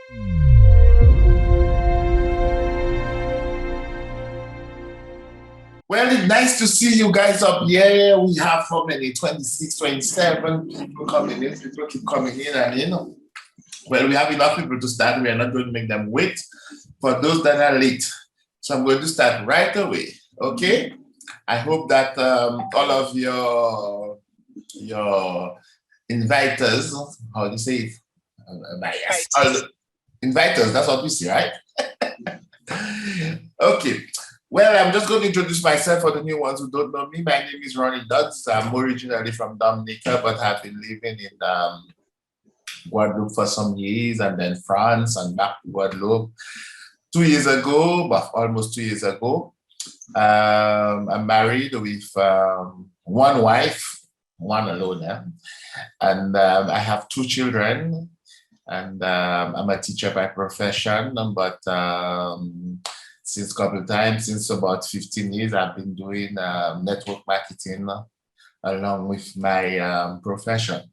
Well, it's nice to see you guys up here. We have how many? 26, 27 people coming in. People keep coming in and in. Well, we have enough people to start. We are not going to make them wait for those that are late. So I'm going to start right away. Okay? I hope that all of your inviters, how do you say it? Inviters, that's what we say, right? Okay. Well, I'm just going to introduce myself for the new ones who don't know me. My name is Ronnie Dodds. I'm originally from Dominica, but have been living in Guadeloupe for some years, and then France and back to Guadeloupe 2 years ago, but almost 2 years ago. I'm married with one wife, one alone, yeah? And I have 2 children, and I'm a teacher by profession, but since a couple of times, since about 15 years, I've been doing network marketing along with my profession.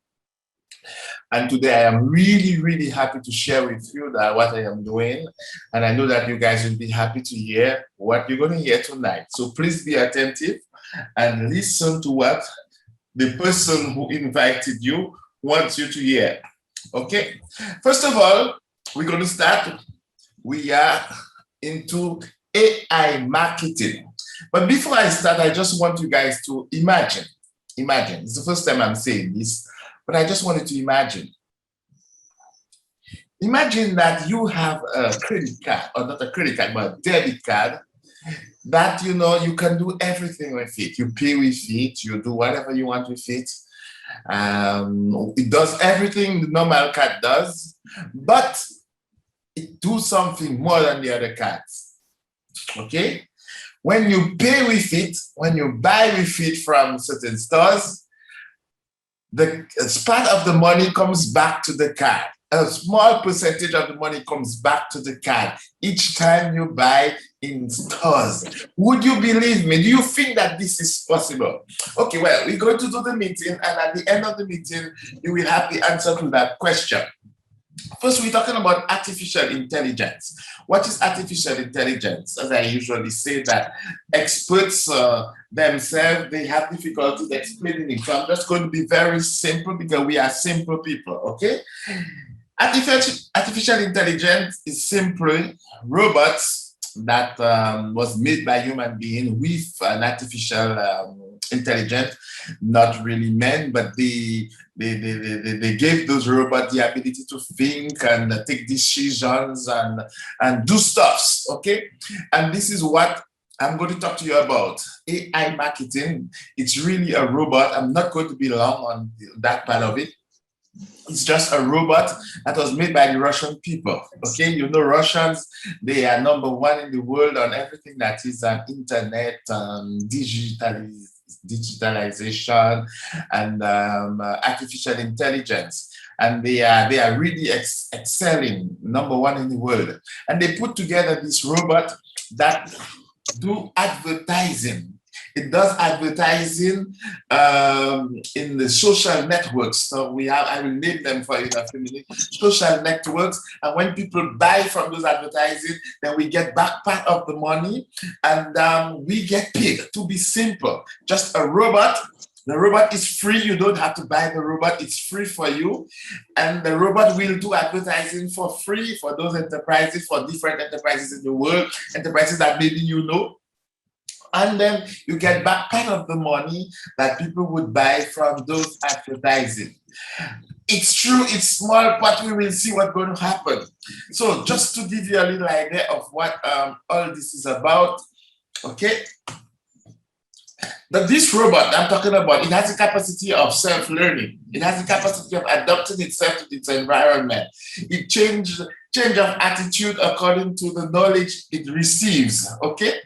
And today I am really, really happy to share with you that what I am doing. And I know that you guys will be happy to hear what you're going to hear tonight. So please be attentive and listen to what the person who invited you wants you to hear. Okay? First of all, we're going to start. We are into AI marketing. But before I start, I just want you guys to imagine. It's the first time I'm saying this, but I just wanted to imagine. Imagine that you have a credit card, or not a credit card, but a debit card that you can do everything with it. You pay with it, you do whatever you want with it. It does everything the normal card does, but it does something more than the other cards. Okay? When you pay with it, when you buy with it from certain stores, the part of the money comes back to the card. A small percentage of the money comes back to the card each time you buy in stores. Would you believe me? Do you think that this is possible? Okay, well, we're going to do the meeting, and at the end of the meeting, you will have the answer to that question. First, we're talking about artificial intelligence. What is artificial intelligence? As I usually say, that experts themselves, they have difficulties explaining it. So I'm just going to be very simple because we are simple people, okay? Artificial intelligence is simply robots that was made by human beings with an artificial intelligence, not really men, but they gave those robots the ability to think and take decisions and do stuffs, okay? And this is what I'm going to talk to you about. AI marketing. It's really a robot. I'm not going to be long on that part of it. It's just a robot that was made by the Russian people. Okay, you know Russians, they are #1 in the world on everything that is internet, digitalization, and artificial intelligence. And they are really excelling, #1 in the world. And they put together this robot that do advertising. It does advertising in the social networks. So I will name them for you in a few minutes. Social networks, and when people buy from those advertising, then we get back part of the money, and we get paid. To be simple, just a robot. The robot is free. You don't have to buy the robot. It's free for you. And the robot will do advertising for free for those enterprises, for different enterprises in the world, enterprises that maybe you know. And then you get back part of the money that people would buy from those advertising. It's true, it's small, but we will see what's going to happen. So just to give you a little idea of what all this is about, okay? That this robot I'm talking about, it has the capacity of self-learning. It has the capacity of adapting itself to its environment. It change of attitude according to the knowledge it receives, okay?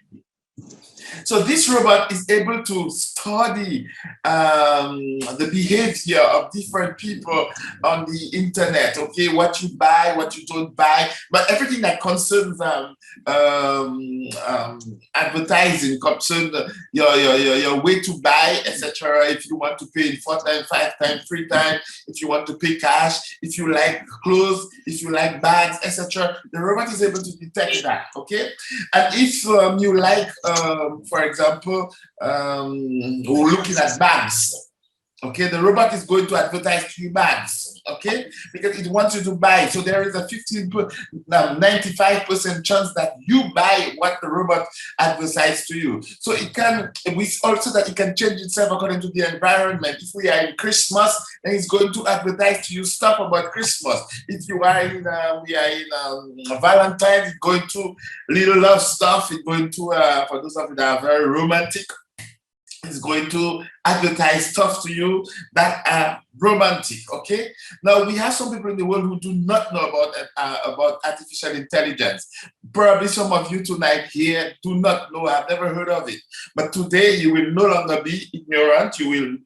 So this robot is able to study the behavior of different people on the internet. Okay, what you buy, what you don't buy, but everything that concerns advertising, concerns your way to buy, etc. If you want to pay in 4 times, 5 times, 3 times, if you want to pay cash, if you like clothes, if you like bags, etc. The robot is able to detect that. Okay, and if you like, for example, looking at bags, okay, the robot is going to advertise to you bags, okay, because it wants you to buy. So there is a 95% chance that you buy what the robot advertises to you. So it can, we also that it can change itself according to the environment. If we are in Christmas, then it's going to advertise to you stuff about Christmas. If you are in, we are in Valentine's, it's going to little love stuff. It's going to, for those of you that are very romantic, is going to advertise stuff to you that are romantic. Okay, now we have some people in the world who do not know about artificial intelligence. Probably some of you tonight here do not know, have never heard of it, but today you will no longer be ignorant. You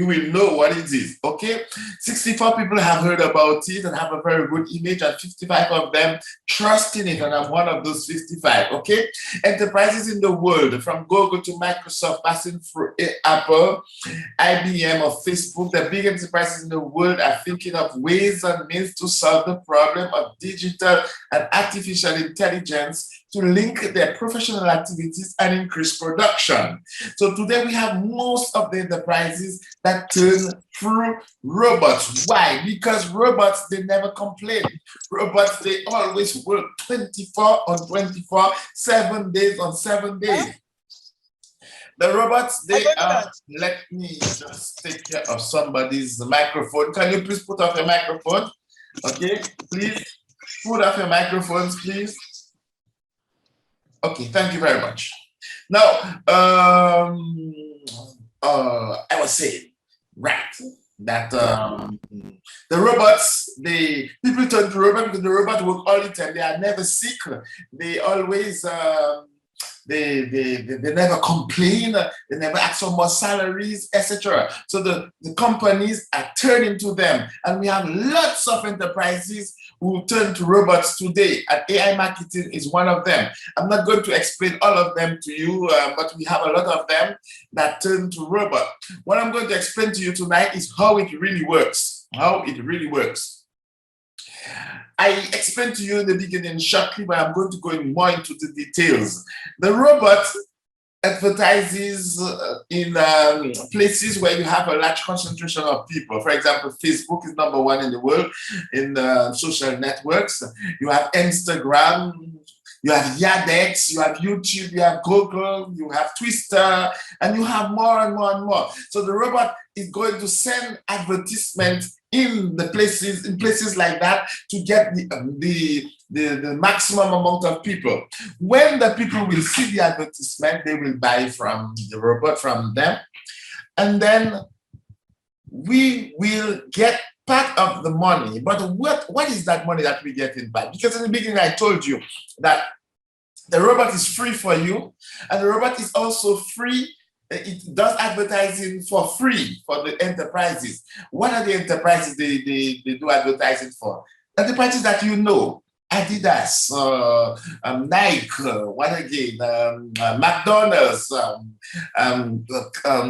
will know what it is. Okay, 64 people have heard about it and have a very good image, and 55 of them trust in it, and I'm one of those 55. Okay, enterprises in the world, from Google to Microsoft, passing through Apple, IBM, or Facebook, the big enterprises in the world are thinking of ways and means to solve the problem of digital and artificial intelligence to link their professional activities and increase production. So today we have most of the enterprises that turn through robots. Why? Because robots, they never complain. Robots, they always work 24 on 24, 7 days on 7 days. The robots, they are, let me just take care of somebody's microphone. Can you please put off your microphone? Okay, please put off your microphones, please. Okay, thank you very much. Now, I was saying, right, that the robots, people turn to robots because the robots work all the time. They are never sick. They always, they never complain. They never ask for more salaries, etc. So the companies are turning to them, and we have lots of enterprises who turn to robots today, and AI marketing is one of them. I'm not going to explain all of them to you, but we have a lot of them that turn to robot. What I'm going to explain to you tonight is how it really works. How it really works. I explained to you in the beginning shortly, but I'm going to go more into the details. The robot advertises in places where you have a large concentration of people. For example, Facebook is #1 in the world in social networks. You have Instagram, you have Yandex, you have YouTube, you have Google, you have Twitter, and you have more and more and more. So the robot is going to send advertisements in places like that to get the maximum amount of people. When the people will see the advertisement, they will buy from the robot, from them, and then we will get part of the money. But what is that money that we get in back? Because in the beginning I told you that the robot is free for you, and the robot is also free. It does advertising for free for the enterprises. What are the enterprises they do advertising for? Enterprises that you know: Adidas, Nike, what again? McDonald's,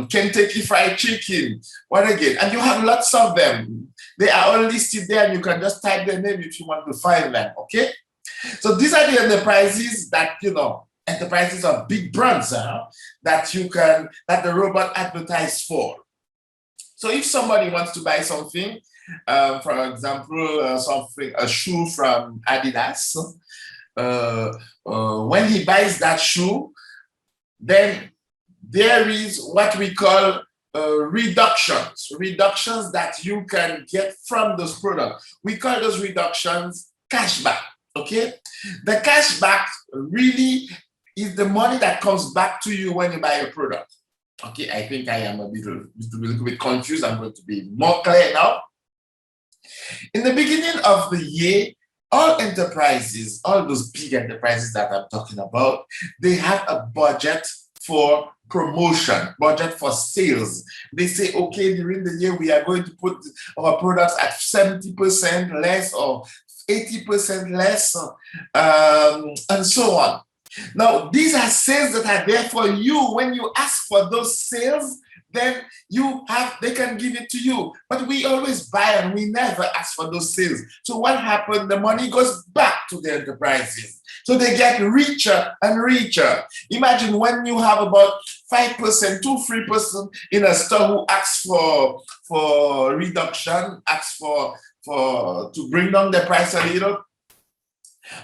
Kentucky Fried Chicken, what again? And you have lots of them. They are all listed there, and you can just type their name if you want to find them. Okay. So these are the enterprises that, you know, enterprises of big brands that the robot advertise for. So if somebody wants to buy something, for example, a shoe from Adidas, when he buys that shoe, then there is what we call reductions that you can get from those products. We call those reductions cashback. Okay, the cashback really is the money that comes back to you when you buy a product. Okay, I think I am a little bit confused. I'm going to be more clear now. In the beginning of the year, all enterprises, all those big enterprises that I'm talking about, they have a budget for promotion, budget for sales. They say, okay, during the year, we are going to put our products at 70% less or 80% less, and so on. Now, these are sales that are there for you. When you ask for those sales, then they can give it to you. But we always buy and we never ask for those sales. So what happened? The money goes back to the enterprises. So they get richer and richer. Imagine when you have about 5%, 2-3% in a store who asks for reduction, asks to bring down the price a little.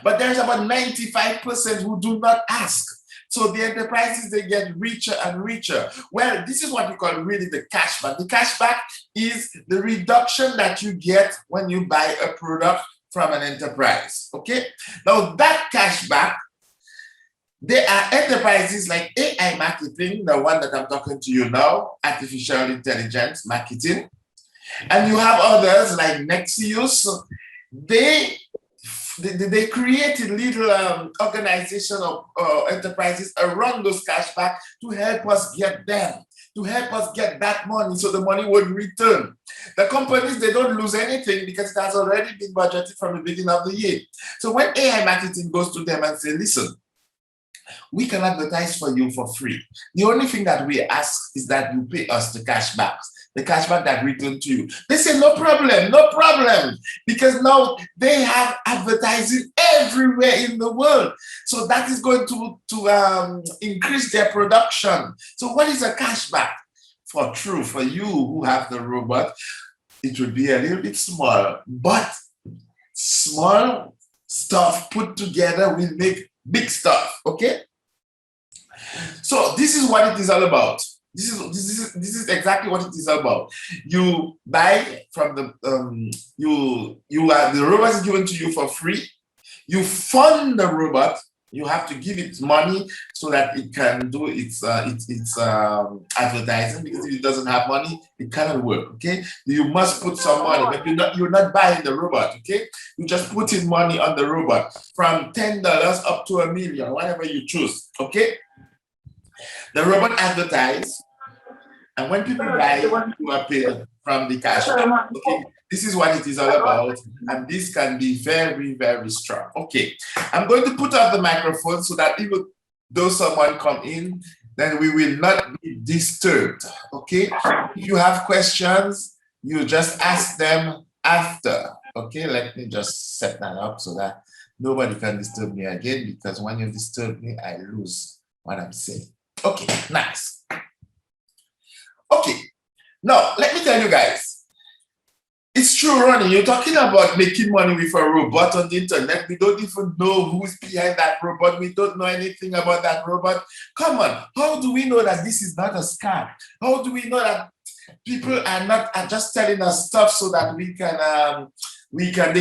But there's about 95% who do not ask. So the enterprises, they get richer and richer. Well, this is what we call really the cashback. The cashback is the reduction that you get when you buy a product from an enterprise, okay? Now that cashback, there are enterprises like AI marketing, the one that I'm talking to you now, artificial intelligence marketing. And you have others like Nexius. They created little organization of enterprises around those cashback to help us get them, to help us get that money so the money would return. The companies, they don't lose anything because it has already been budgeted from the beginning of the year. So when AI marketing goes to them and say, listen, we can advertise for you for free. The only thing that we ask is that you pay us the cashback that return to you. They say, no problem, because now they have advertising everywhere in the world. So that is going to increase their production. So what is a cashback? For you who have the robot, it would be a little bit small, but small stuff put together will make big stuff, okay? So this is what it is all about. This is exactly what it is about. You buy from the the robot is given to you for free. You fund the robot. You have to give it money so that it can do its advertising, because if it doesn't have money, it cannot work. Okay, you must put some money, but you're not buying the robot. Okay, you just put in money on the robot from $10 up to $1 million, whatever you choose. Okay. The robot advertise, and when people buy, you are paid from the cash. Okay, this is what it is all about, and this can be very, very strong. Okay, I'm going to put up the microphone so that even though someone come in, then we will not be disturbed. Okay, if you have questions, you just ask them after. Okay, let me just set that up so that nobody can disturb me again, because when you disturb me, I lose what I'm saying. Okay, nice. Okay, now let me tell you guys, it's true, Ronnie, you're talking about making money with a robot on the internet. We don't even know who's behind that robot. We don't know anything about that robot. Come on, how do we know that this is not a scam? How do we know that people are just telling us stuff so that they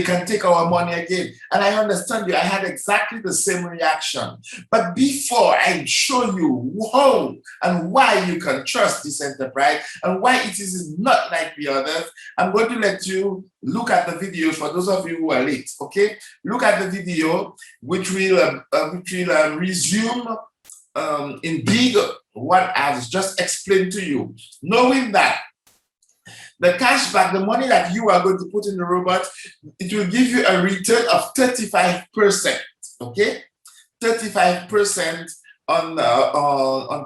can take our money again? And I understand you, I had exactly the same reaction. But before I show you how and why you can trust this enterprise and why it is not like the others, I'm going to let you look at the video for those of you who are late, okay? Look at the video, which will resume in big what I've just explained to you, knowing that the cashback, the money that you are going to put in the robot, it will give you a return of 35%, okay? 35% on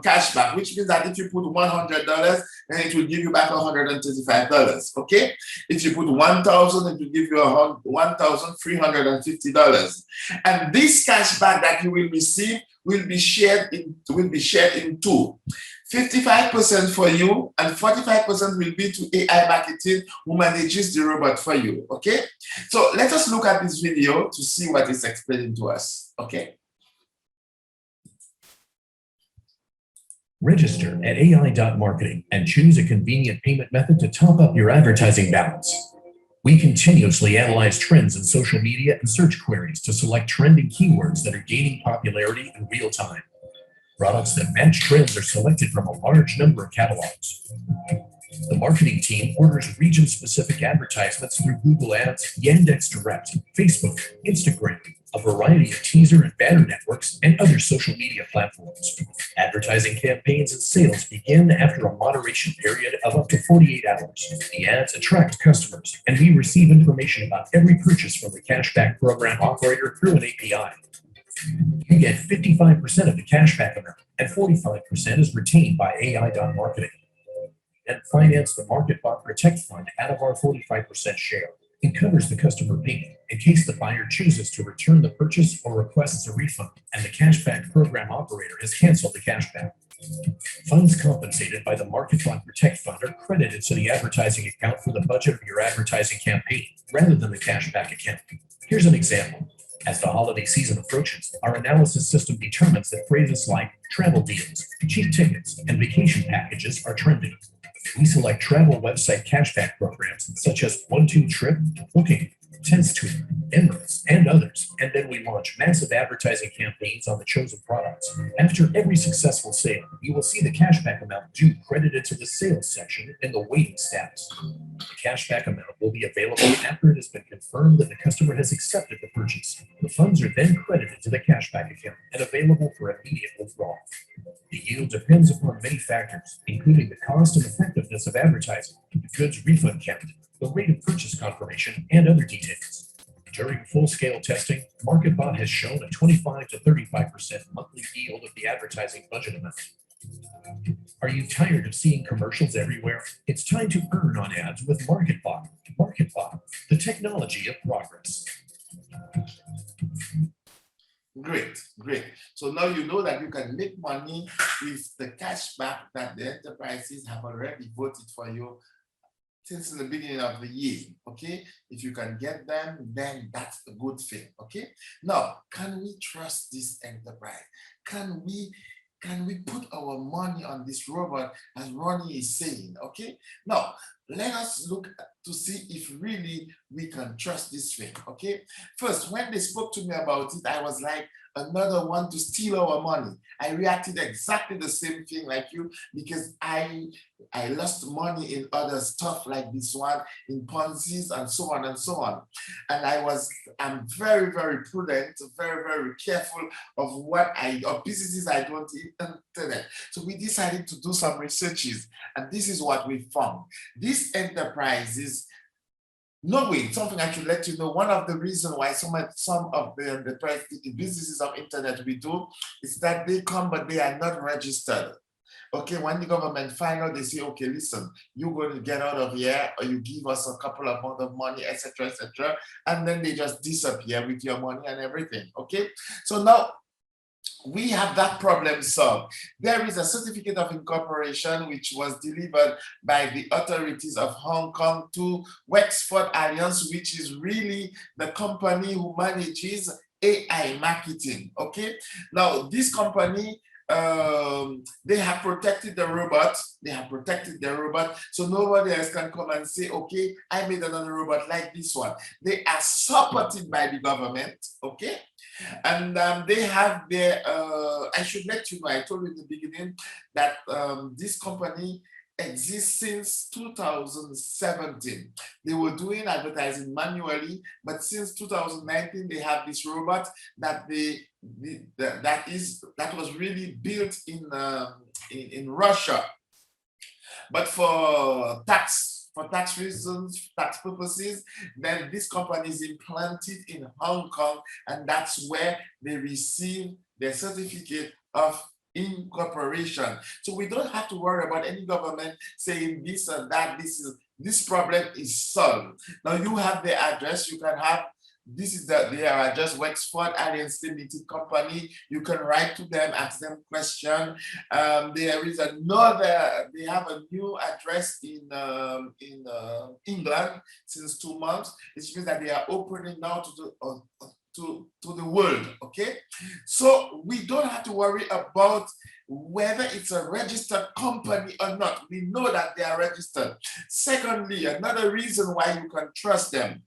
cashback, which means that if you put $100, then it will give you back $135, okay? If you put $1,000, it will give you $1,350. And this cashback that you will receive will be shared in two. 55% for you and 45% will be to AI marketing, who manages the robot for you, okay? So let us look at this video to see what it's explaining to us, okay? Register at AI.marketing and choose a convenient payment method to top up your advertising balance. We continuously analyze trends in social media and search queries to select trending keywords that are gaining popularity in real time. Products that match trends are selected from a large number of catalogs. The marketing team orders region-specific advertisements through Google Ads, Yandex Direct, Facebook, Instagram, a variety of teaser and banner networks, and other social media platforms. Advertising campaigns and sales begin after a moderation period of up to 48 hours. The ads attract customers, and we receive information about every purchase from the cashback program operator through an API. You get 55% of the cashback amount, and 45% is retained by AI.marketing. And finance the MarketBot Protect Fund out of our 45% share. It covers the customer payment in case the buyer chooses to return the purchase or requests a refund, and the cashback program operator has canceled the cashback. Funds compensated by the MarketBot Protect Fund are credited to the advertising account for the budget of your advertising campaign, rather than the cashback account. Here's an example. As the holiday season approaches, our analysis system determines that phrases like travel deals, cheap tickets, and vacation packages are trending. We select travel website cashback programs such as 1-2-Trip, Booking, Tense Tour, Emirates, and others, and then we launch massive advertising campaigns on the chosen products. After every successful sale, you will see the cashback amount due credited to the sales section in the waiting status. The cashback amount will be available after it has been confirmed that the customer has accepted the purchase. The funds are then credited to the cashback account and available for immediate withdrawal. The yield depends upon many factors, including the cost and effectiveness of advertising, the goods refund count, the rate of purchase confirmation, and other details. During full-scale testing, MarketBot has shown a 25 to 35% monthly yield of the advertising budget amount. Are you tired of seeing commercials everywhere? It's time to earn on ads with MarketBot. MarketBot, the technology of progress. Great, great. So now you know that you can make money with the cashback that the enterprises have already voted for you since the beginning of the year, okay? If you can get them, then that's a good thing, okay? Now, can we trust this enterprise? Can we put our money on this robot, as Ronnie is saying, okay? Now, let us look to see if really we can trust this thing, okay? First, when they spoke to me about it, I was like, another one to steal our money. I reacted exactly the same thing like you, because I lost money in other stuff like this one, in Ponzi's and so on and so on. And I'm very, very prudent, very, very careful of businesses I don't internet. So we decided to do some researches, and this is what we found. These enterprises, knowing something I should let you know, one of the reasons why some of the businesses of internet we do is that they come but they are not registered. Okay, when the government find out, they say, okay, listen, you're going to get out of here, or you give us a couple of amount of money, etc., etc., and then they just disappear with your money and everything. Okay, so now we have that problem solved. There is a certificate of incorporation which was delivered by the authorities of Hong Kong to Wexford Alliance, which is really the company who manages AI marketing. Okay, now this company, they have protected the robot. They have protected the robot, so nobody else can come and say, okay, I made another robot like this one. They are supported by the government, okay? And they have their, I should let you know, I told you in the beginning that this company exists since 2017. They were doing advertising manually, but since 2019, they have this robot that that was really built in Russia. But for tax reasons, tax purposes, then this company is implanted in Hong Kong, and that's where they receive their certificate of incorporation. So we don't have to worry about any government saying this and that, this problem is solved. Now you have the address, you can have, this is their address, Wexford Alliance Limited Company. You can write to them, ask them questions. There is another, they have a new address in England since 2 months, which means that they are opening now to the world, okay? So we don't have to worry about whether it's a registered company or not. We know that they are registered. Secondly, another reason why you can trust them.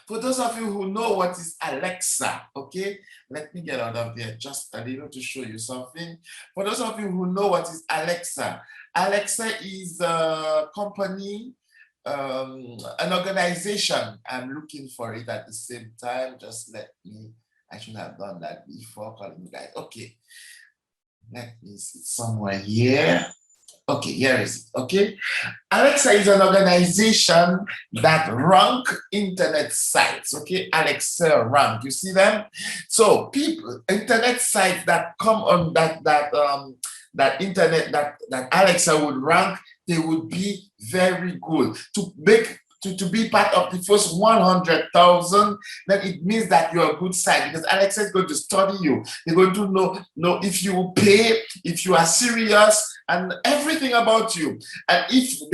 For those of you who know what is Alexa, okay, let me get out of there just a little to show you something. For those of you who know what is Alexa, Alexa is a company an organization. I'm looking for it at the same time. Just let me, I should have done that before calling you guys. Okay, let me see somewhere here. Okay, here is it. Okay, Alexa is an organization that rank internet sites. Okay, Alexa rank. You see them? So people, internet sites that come on that internet that Alexa would rank, they would be very good to make. To be part of the first 100,000, then it means that you're a good site because Alexa is going to study you. They're going to know if you pay, if you are serious, and everything about you. And if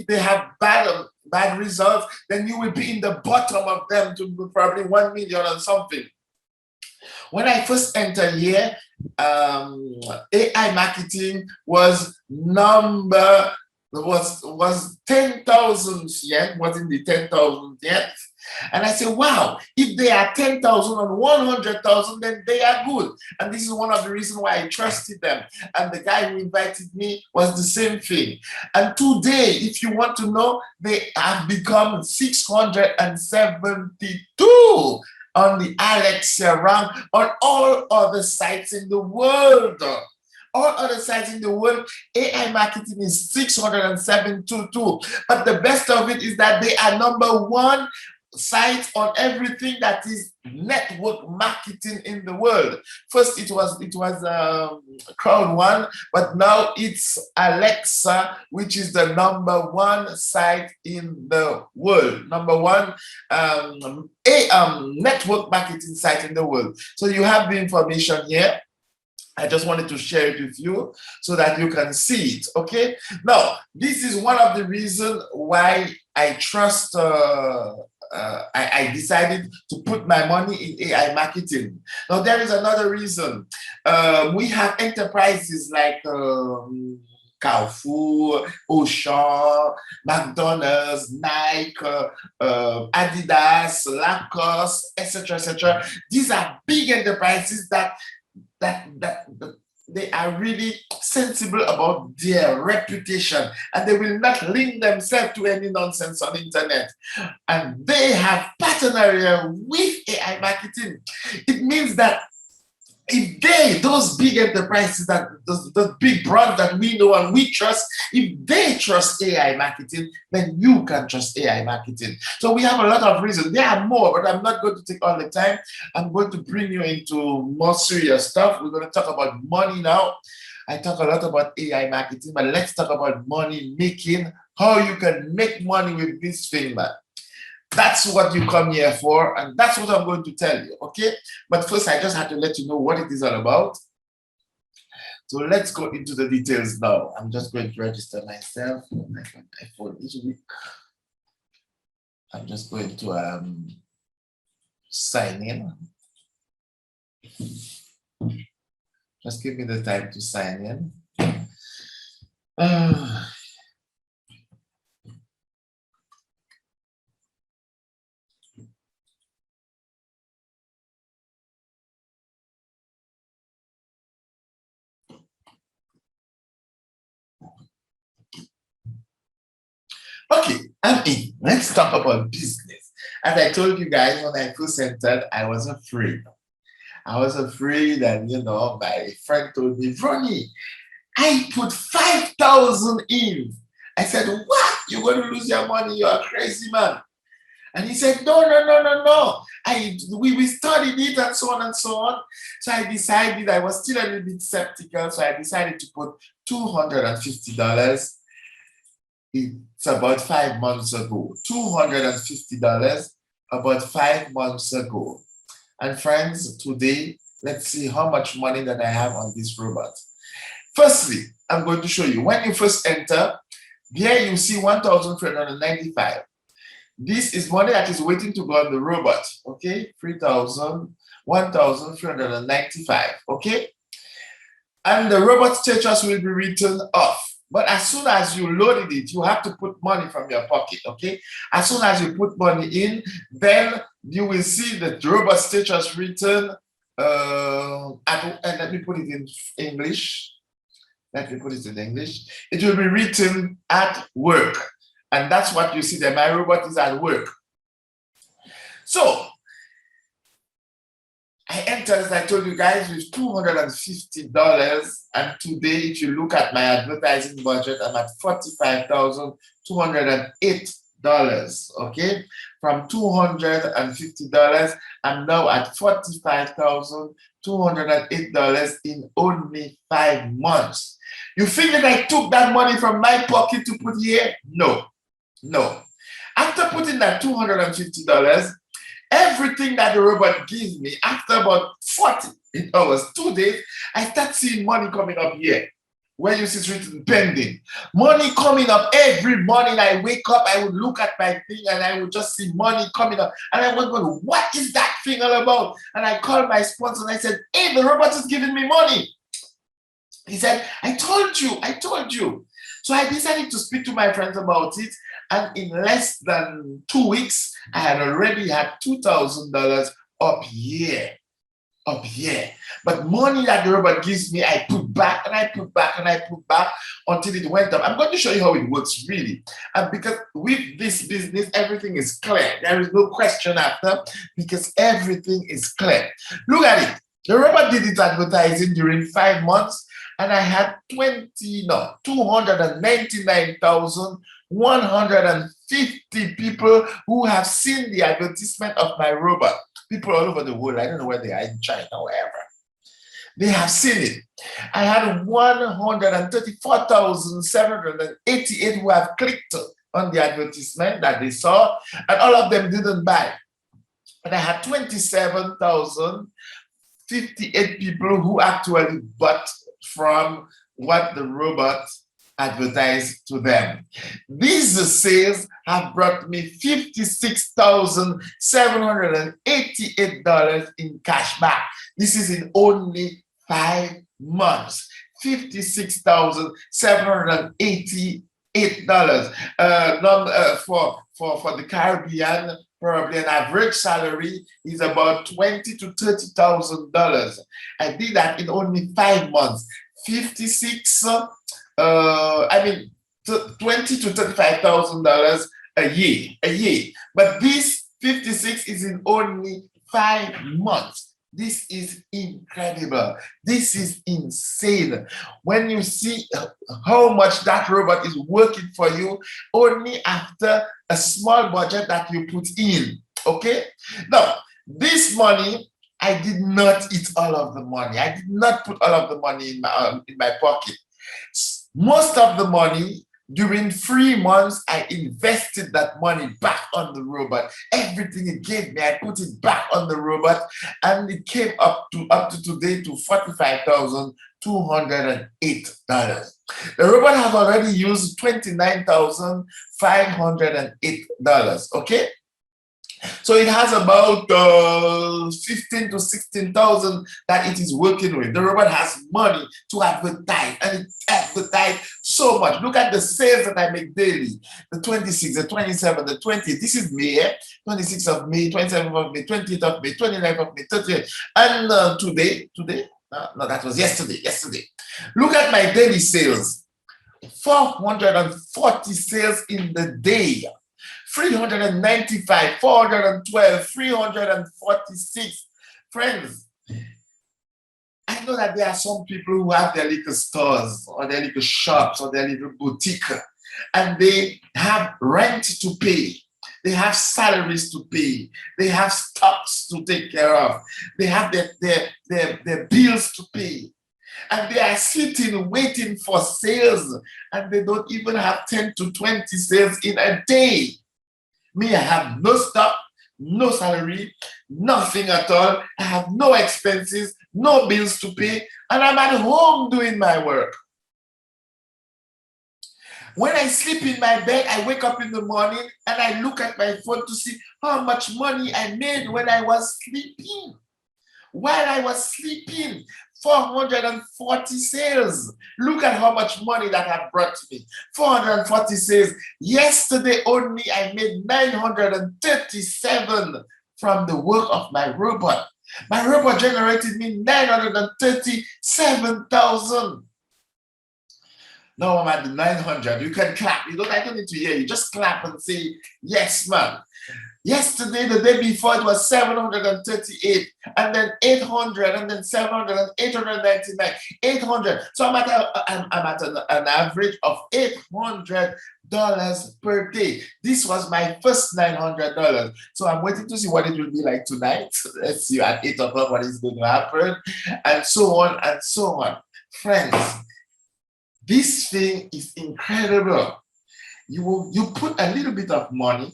they have bad results, then you will be in the bottom of them to probably 1 million or something. When I first entered here, AI marketing was 10,000 yet, wasn't the 10,000 yet. And I said, wow, if they are 10,000 and 100,000, then they are good. And this is one of the reasons why I trusted them. And the guy who invited me was the same thing. And today, if you want to know, they have become 672 on the Alexa rank on all other sites in the world. All other sites in the world, AI marketing is 672. But the best of it is that they are number one site on everything that is network marketing in the world. First, it was Crowd One, but now it's Alexa, which is the number one site in the world. Number one network marketing site in the world. So you have the information here. I just wanted to share it with you so that you can see it, okay? Now, this is one of the reasons why I trust, I decided to put my money in AI marketing. Now, there is another reason. We have enterprises like Carrefour, Auchan, McDonald's, Nike, Adidas, Lacoste, etc., etc. These are big enterprises that they are really sensible about their reputation and they will not link themselves to any nonsense on the internet. And they have partnered with AI marketing. It means that if those big enterprises, those big brands that we know and we trust, if they trust AI marketing, then you can trust AI marketing. So we have a lot of reasons. There are more, but I'm not going to take all the time. I'm going to bring you into more serious stuff. We're going to talk about money now. I talk a lot about AI marketing, but let's talk about money making, how you can make money with this thing, man. That's what you come here for, and that's what I'm going to tell you, okay? But first, I just had to let you know what it is all about. So let's go into the details now. I'm just going to register myself on my iPhone this week. I'm just going to sign in. Just give me the time to sign in. Okay, I'm in. Let's talk about business. As I told you guys when I first entered, I was afraid. I was afraid and, my friend told me, Ronnie, I put 5,000 in. I said, what? You're going to lose your money? You're a crazy man. And he said, no. We studied it and so on and so on. So I decided, I was still a little bit skeptical. So I decided to put $250. It's about 5 months ago. $250 about 5 months ago. And friends, today, let's see how much money that I have on this robot. Firstly, I'm going to show you. When you first enter, here you see 1,395. This is money that is waiting to go on the robot, okay? 1,395, okay? And the robot status will be written off. But as soon as you loaded it, you have to put money from your pocket, okay? As soon as you put money in, then you will see the robot status written, and let me put it in English. Let me put it in English. It will be written at work. And that's what you see there. My robot is at work. So I entered, as I told you guys, with $250. And today, if you look at my advertising budget, I'm at $45,208. Okay? From $250, I'm now at $45,208 in only 5 months. You think that I took that money from my pocket to put here? No. No. After putting that $250, everything that the robot gives me, after about 40 hours, 2 days, I start seeing money coming up here. Where you see it's written pending. Money coming up every morning. I wake up, I would look at my thing and I would just see money coming up. And I was going, what is that thing all about? And I called my sponsor and I said, hey, the robot is giving me money. He said, I told you. So I decided to speak to my friends about it. And in less than 2 weeks, I had already had $2,000 up here. But money that the robot gives me, I put back and I put back and I put back until it went up. I'm going to show you how it works really. Because with this business, everything is clear. There is no question after because everything is clear. Look at it. The robot did its advertising during 5 months and I had 299,150 people who have seen the advertisement of my robot. People all over the world. I don't know where they are, in China or wherever. They have seen it. I had 134,788 who have clicked on the advertisement that they saw, and all of them didn't buy. And I had 27,058 people who actually bought from what the robot advertised to them. These sales have brought me $56,788 in cash back. This is in only 5 months. $56,788. For the Caribbean, probably an average salary is about $20,000 to $30,000. I did that in only 5 months. $20,000 to $35,000 a year. But this 56 is in only 5 months. This is incredible. This is insane. When you see how much that robot is working for you, only after a small budget that you put in. Okay? Now, this money, I did not eat all of the money. I did not put all of the money in my pocket. Most of the money, during 3 months, I invested that money back on the robot. Everything it gave me, I put it back on the robot, and it came up to today to $45,208. The robot has already used $29,508. Okay. So it has about 15 to 16,000 that it is working with. The robot has money to advertise, and it advertises so much. Look at the sales that I make daily. The 26th, the 27th, the 20th. This is May, 26th of May, 27th of May, 20th of May, 29th of May, 30th. And today, no, that was yesterday. Look at my daily sales. 440 sales in the day. 395, 412, 346. Friends, I know that there are some people who have their little stores or their little shops or their little boutique, and they have rent to pay. They have salaries to pay. They have stocks to take care of. They have their bills to pay. And they are sitting waiting for sales, and they don't even have 10 to 20 sales in a day. Me, I have no stock, no salary, nothing at all. I have no expenses, no bills to pay, and I'm at home doing my work. When I sleep in my bed, I wake up in the morning and I look at my phone to see how much money I made when I was sleeping. While I was sleeping, 440 sales. Look at how much money that had brought me. 440 sales. Yesterday only, I made 937 from the work of my robot. My robot generated me 937,000. Now I'm at the 900. You can clap. I don't need to hear you. Just clap and say, yes, man. Yesterday, the day before, it was 738, and then 800, and then 700, and 899, 800. So I'm at an average of $800 per day. This was my first $900. So I'm waiting to see what it will be like tonight. Let's see at 8 o'clock what is going to happen, and so on and so on. Friends, this thing is incredible. You put a little bit of money.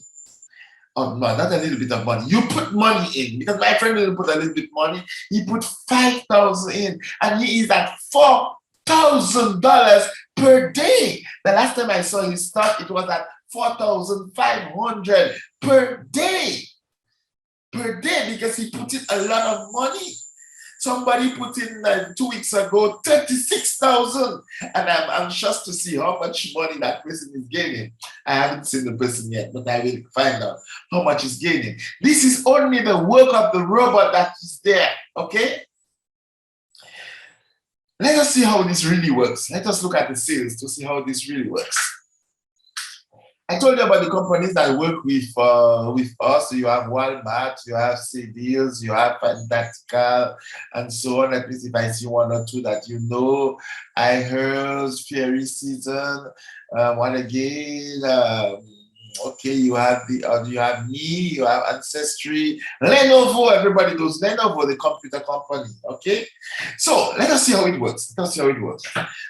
Oh, no, not a little bit of money. You put money in, because my friend didn't put a little bit of money. He put 5,000 in, and he is at $4,000 per day. The last time I saw his stuff, it was at 4,500 per day. Per day, because he put in a lot of money. Somebody put in 2 weeks ago 36,000, and I'm anxious to see how much money that person is gaining. I haven't seen the person yet, but I will find out how much he's gaining. This is only the work of the robot that is there, okay? Let us see how this really works. Let us look at the sales to see how this really works. I told you about the companies that work with us. You have Walmart, you have Cedils, you have Fantastical, and so on. At least if I see one or two that you know, I heard Fairy Season, one again. Okay, you have you have me, you have Ancestry, Lenovo. Everybody knows Lenovo, the computer company. Okay, so let us see how it works. Let us see how it works.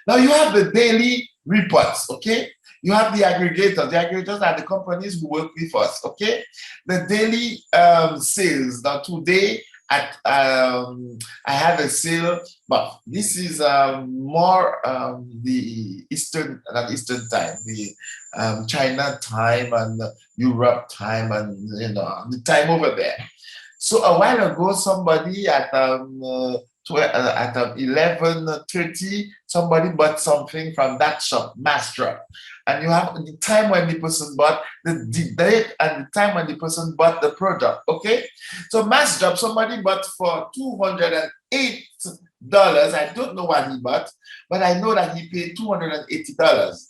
Now you have the daily reports. Okay. You have the aggregators. The aggregators are the companies who work with us, okay? The daily sales. Now today, I have a sale, but this is more the Eastern time, the China time and Europe time, and the time over there. So a while ago, somebody at 11:30, somebody bought something from that shop, Mastrop. And you have the time when the person bought, the date and the time when the person bought the product, okay? So Mastrop, somebody bought for $208. I don't know what he bought, but I know that he paid $280.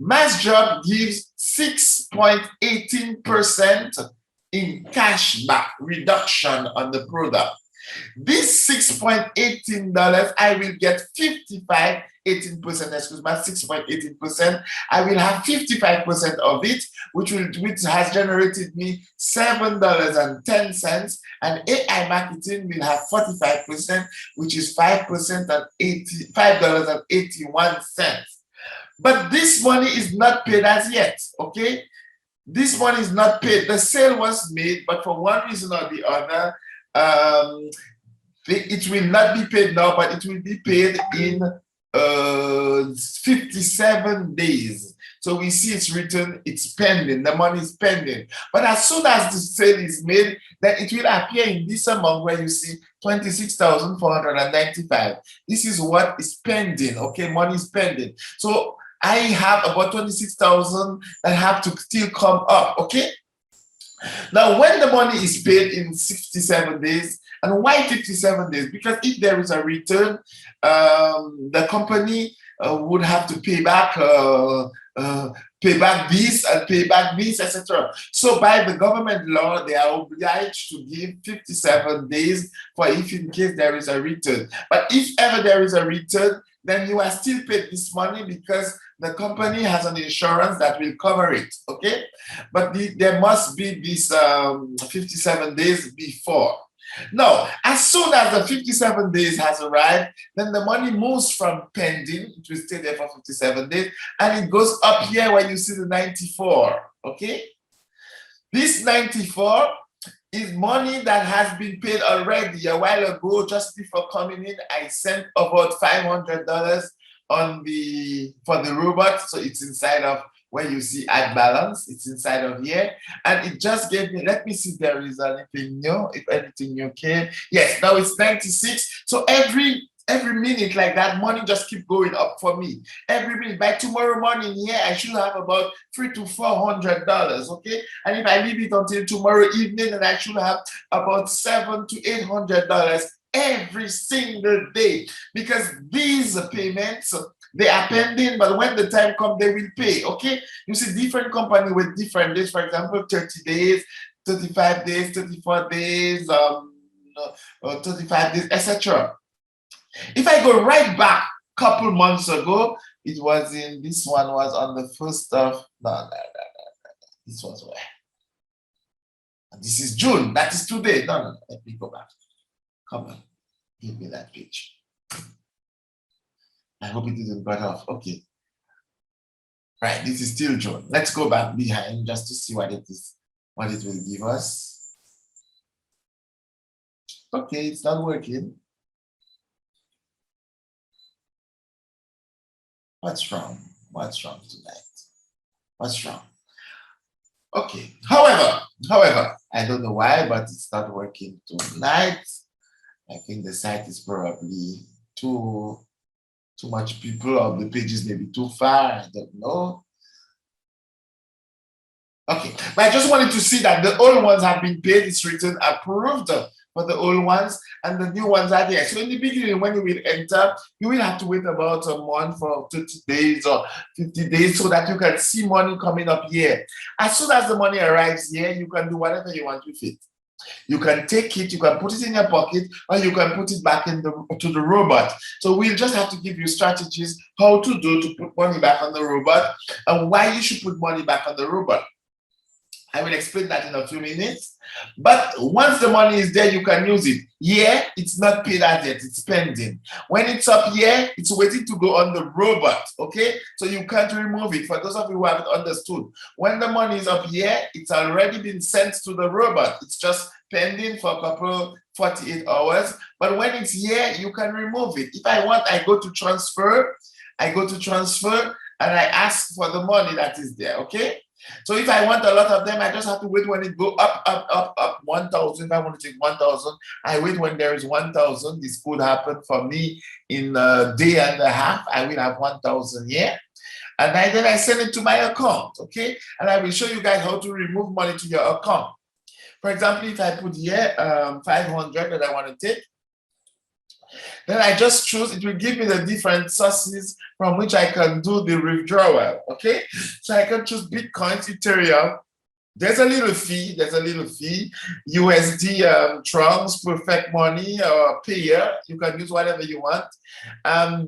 Mastrop gives 6.18% in cashback reduction on the product. This $6.18, I will get 18%, excuse me, 6.18%. I will have 55% of it, which has generated me $7.10, and AI marketing will have 45%, which is 5% at $5.81. But this money is not paid as yet, okay? This money is not paid. The sale was made, but for one reason or the other, it will not be paid now, but it will be paid in 57 days. So we see it's written, it's pending, the money is pending. But as soon as the sale is made, then it will appear in this amount where you see 26,495. This is what is pending, okay? Money is pending. So I have about 26,000 that have to still come up, okay? Now, when the money is paid in 67 days, and why 57 days? Because if there is a return, the company would have to pay back this and pay back this, etc. So by the government law, they are obliged to give 57 days for if in case there is a return. But if ever there is a return, then you are still paid this money because the company has an insurance that will cover it, okay? But there must be this 57 days before. Now, as soon as the 57 days has arrived, then the money moves from pending, it will stay there for 57 days, and it goes up here when you see the 94, okay? This 94 is money that has been paid already. A while ago, just before coming in, I sent about $500 for the robot, so it's inside of where you see add balance, it's inside of here, and it just gave me, let me see if there is anything new, if anything new came. Yes, now it's 96. So every minute like that, money just keep going up for me. Every minute. By tomorrow morning here, I should have about $300 to $400, okay? And if I leave it until tomorrow evening, then I should have about $700 to $800 every single day, because these payments, they are pending, but when the time comes, they will pay. Okay, you see different company with different days. For example, 30 days, 35 days, 34 days, 35 days, etc. If I go right back a couple months ago, it was in, this one was on the 1st of, no, this was where? This is June, that is today. No, let me go back. Come on, give me that page. I hope it didn't cut off. Okay. Right, this is still June. Let's go back behind just to see what it is, what it will give us. Okay, it's not working. What's wrong? What's wrong tonight? What's wrong? Okay. However, I don't know why, but it's not working tonight. I think the site is probably too much people, or the pages may be too far. I don't know. Okay, but I just wanted to see that the old ones have been paid. It's written approved for the old ones, and the new ones are there. So in the beginning, when you will enter, you will have to wait about a month for 30 days or 50 days so that you can see money coming up here. As soon as the money arrives here, you can do whatever you want with it. You can take it, you can put it in your pocket, or you can put it back to the robot. So we'll just have to give you strategies how to do to put money back on the robot, and why you should put money back on the robot. I will explain that in a few minutes. But once the money is there, you can use it. Here, it's not paid as yet, it's pending. When it's up here, it's waiting to go on the robot, okay? So you can't remove it. For those of you who haven't understood, when the money is up here, it's already been sent to the robot. It's just pending for a couple, 48 hours. But when it's here, you can remove it. If I want, I go to transfer, and I ask for the money that is there, okay? So if I want a lot of them, I just have to wait when it go up 1,000. If I want to take 1,000, I wait when there is 1,000. This could happen for me in a day and a half. I will have 1,000 here. And then I send it to my account, okay? And I will show you guys how to remove money to your account. For example, if I put here 500 that I want to take, then I just choose, it will give me the different sources from which I can do the withdrawal, okay? So I can choose Bitcoin, Ethereum. There's a little fee, USD, Trunks, Perfect Money, or Payer. You can use whatever you want.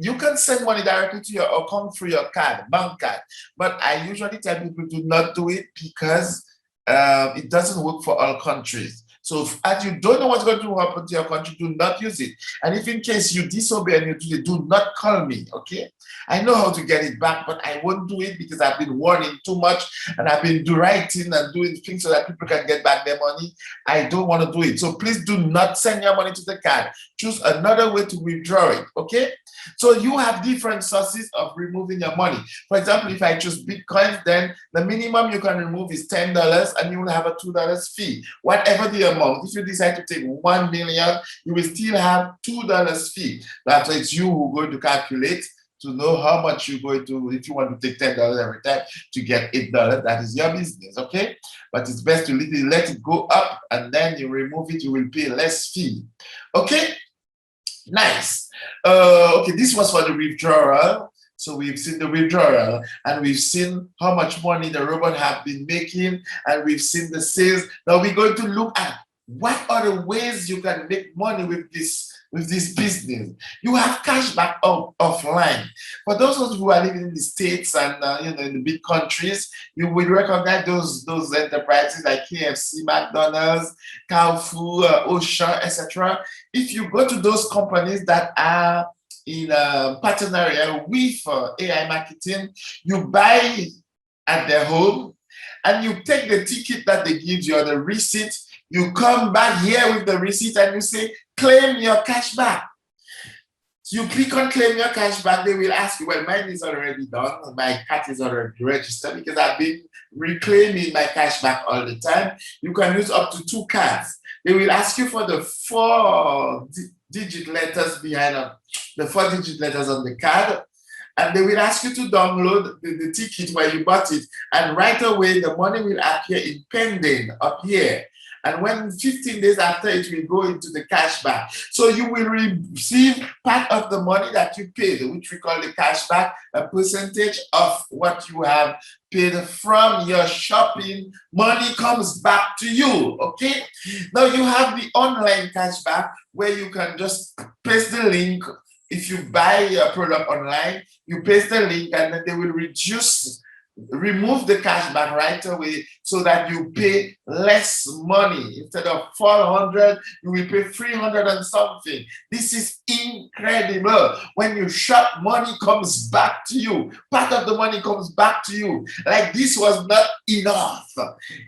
You can send money directly to your account through your card, bank card. But I usually tell people to not do it because it doesn't work for all countries. So as you don't know what's going to happen to your country, do not use it. And if in case you disobey and you do it, do not call me, okay? I know how to get it back, but I won't do it because I've been warning too much and I've been writing and doing things so that people can get back their money. I don't want to do it. So please do not send your money to the card. Choose another way to withdraw it, okay? So you have different sources of removing your money. For example, if I choose Bitcoin, then the minimum you can remove is $10 and you will have a $2 fee. Whatever the amount, if you decide to take 1 million, you will still have $2 fee. That's why it's you who are going to calculate to know how much you're going to, if you want to take $10 every time to get $8, that is your business, okay? But it's best to let it go up and then you remove it, you will pay less fee, okay? Nice. Okay, this was for the withdrawal. So we've seen the withdrawal and we've seen how much money the robot have been making and we've seen the sales. Now we're going to look at what are the ways you can make money with this business. You have cashback offline. For those of you who are living in the States and in the big countries, you will recognize those enterprises like KFC, McDonald's, Carrefour, Ocean, etc. If you go to those companies that are in partnership with AI marketing, you buy at their home and you take the ticket that they give you or the receipt. You come back here with the receipt and you say, claim your cash back. So you click on claim your cash back, they will ask you, well, mine is already done. My card is already registered because I've been reclaiming my cash back all the time. You can use up to 2 cards. They will ask you for the 4-digit letters behind the 4-digit letters on the card. And they will ask you to download the ticket where you bought it. And right away, the money will appear in pending up here. And when 15 days after, it will go into the cashback. So you will receive part of the money that you paid, which we call the cashback, a percentage of what you have paid from your shopping. Money comes back to you, okay? Now you have the online cashback where you can just paste the link. If you buy a product online, you paste the link and then they will remove the cashback right away so that you pay less money. Instead of 400, you will pay 300 and something. This is incredible. When you shop, money comes back to you. Part of the money comes back to you. Like this was not enough.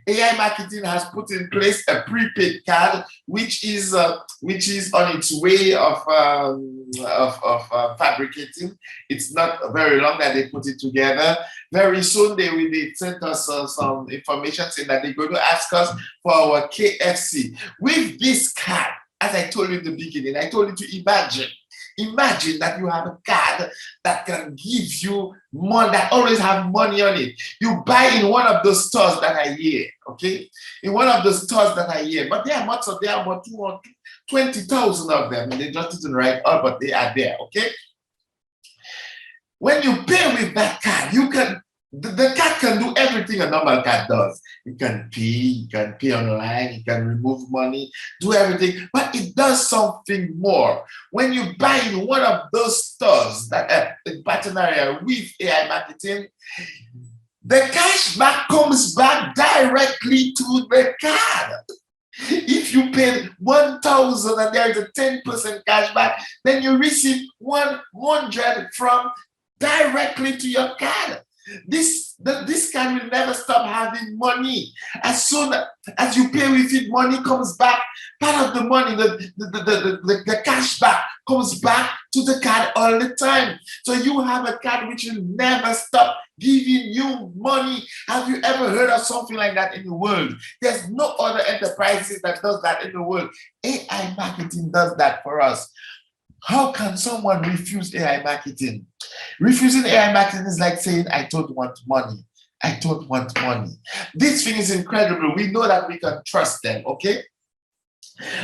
AI Marketing has put in place a prepaid card, which is on its way of fabricating. It's not very long that they put it together. Very soon they will send us some information saying that they're going to ask us for our KFC. With this card, as I told you in the beginning, I told you to imagine that you have a card that can give you money, that always have money on it. You buy in one of those stores that are here, okay? In one of the stores that are here, but there are about 20,000 of them, and they just didn't write all, but they are there, okay? When you pay with that card, the card can do everything a normal card does. You can pay online, you can remove money, do everything, but it does something more. When you buy in one of those stores that are in partnership with AI Marketing, the cashback comes back directly to the card. If you paid 1,000 and there is a 10% cashback, then you receive 100 from directly to your card. This card will never stop having money. As soon as you pay with it, money comes back. Part of the money, the cashback comes back to the card all the time. So you have a card which will never stop giving you money. Have you ever heard of something like that in the world? There's no other enterprises that does that in the world. AI Marketing does that for us. How can someone refuse AI marketing? Refusing AI marketing is like saying, I don't want money. I don't want money. This thing is incredible. We know that we can trust them, okay?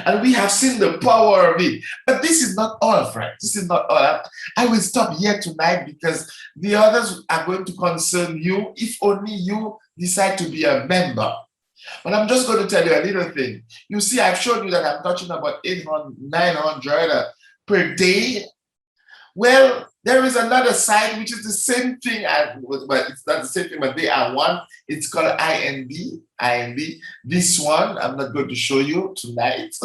And we have seen the power of it. But this is not all, friends. This is not all. I will stop here tonight because the others are going to concern you if only you decide to be a member. But I'm just going to tell you a little thing. You see, I've shown you that I'm touching about 800, 900 per day. Well, there is another site which is the same thing, but it's not the same thing, but they are one. It's called INB. This one, I'm not going to show you tonight.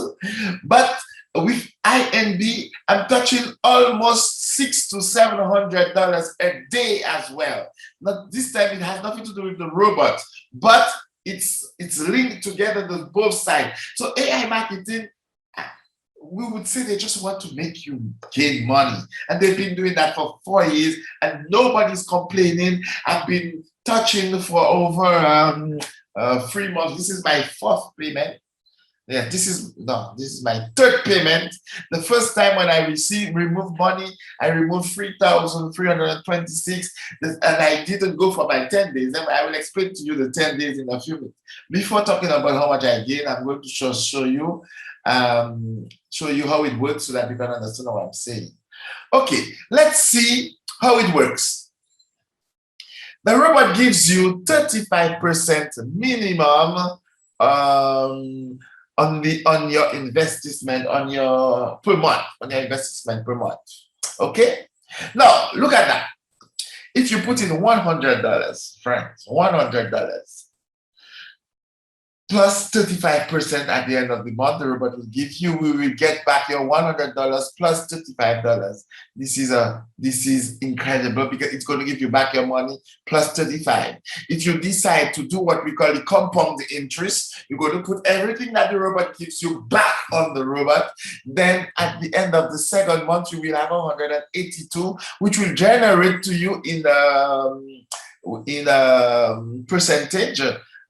But with INB, I'm touching almost $600 to $700 a day as well. Now, this time it has nothing to do with the robot, but it's linked together to both sides. So AI marketing, we would say they just want to make you gain money. And they've been doing that for 4 years and nobody's complaining. I've been touching for over 3 months. This is my 4th payment. Yeah, this is my 3rd payment. The first time when I removed money, I removed 3,326, and I didn't go for my 10 days. And I will explain to you the 10 days in a few minutes. Before talking about how much I gain, I'm going to show you how it works so that you can understand what I'm saying. Okay, let's see how it works. The robot gives you 35% minimum on your investment per month. Okay, now look at that. If you put in $100, friends, $100 plus 35% at the end of the month, the robot will give you. We will get back your $100 plus $35. This is incredible because it's going to give you back your money plus 35. If you decide to do what we call the compound interest, you're going to put everything that the robot gives you back on the robot. Then at the end of the 2nd month, you will have 182, which will generate to you in percentage.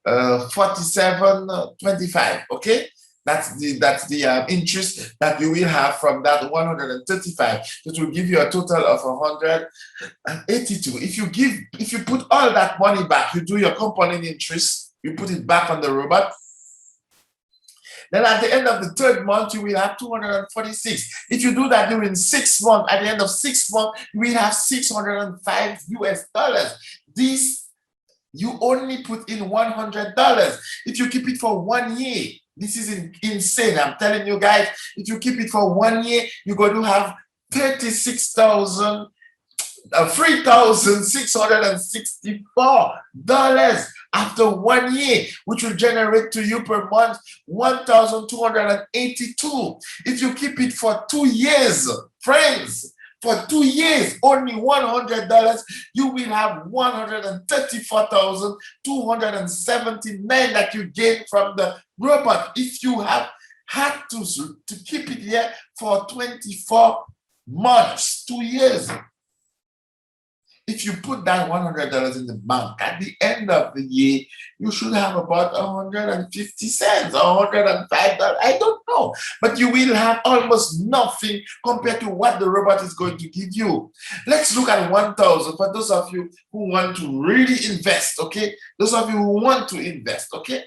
47.25. Okay, that's the interest that you will have from that 135. It will give you a total of 182. If you put all that money back, you do your compounding interest, you put it back on the robot. Then at the end of the third month, you will have 246. If you do that during 6 months, at the end of 6 months, you will have $605 US. This, you only put in $100. If you keep it for 1 year, this is insane. I'm telling you guys, if you keep it for 1 year, you're going to have $3,664 after 1 year, which will generate to you per month 1,282. If you keep it for 2 years, friends, for 2 years, only $100, you will have $134,279 that you gain from the robot. If you have had to keep it here for 24 months, 2 years. If you put that $100 in the bank, at the end of the year, you should have about 150 cents or $105. I don't know, but you will have almost nothing compared to what the robot is going to give you. Let's look at 1,000 for those of you who want to really invest, okay? Those of you who want to invest, okay?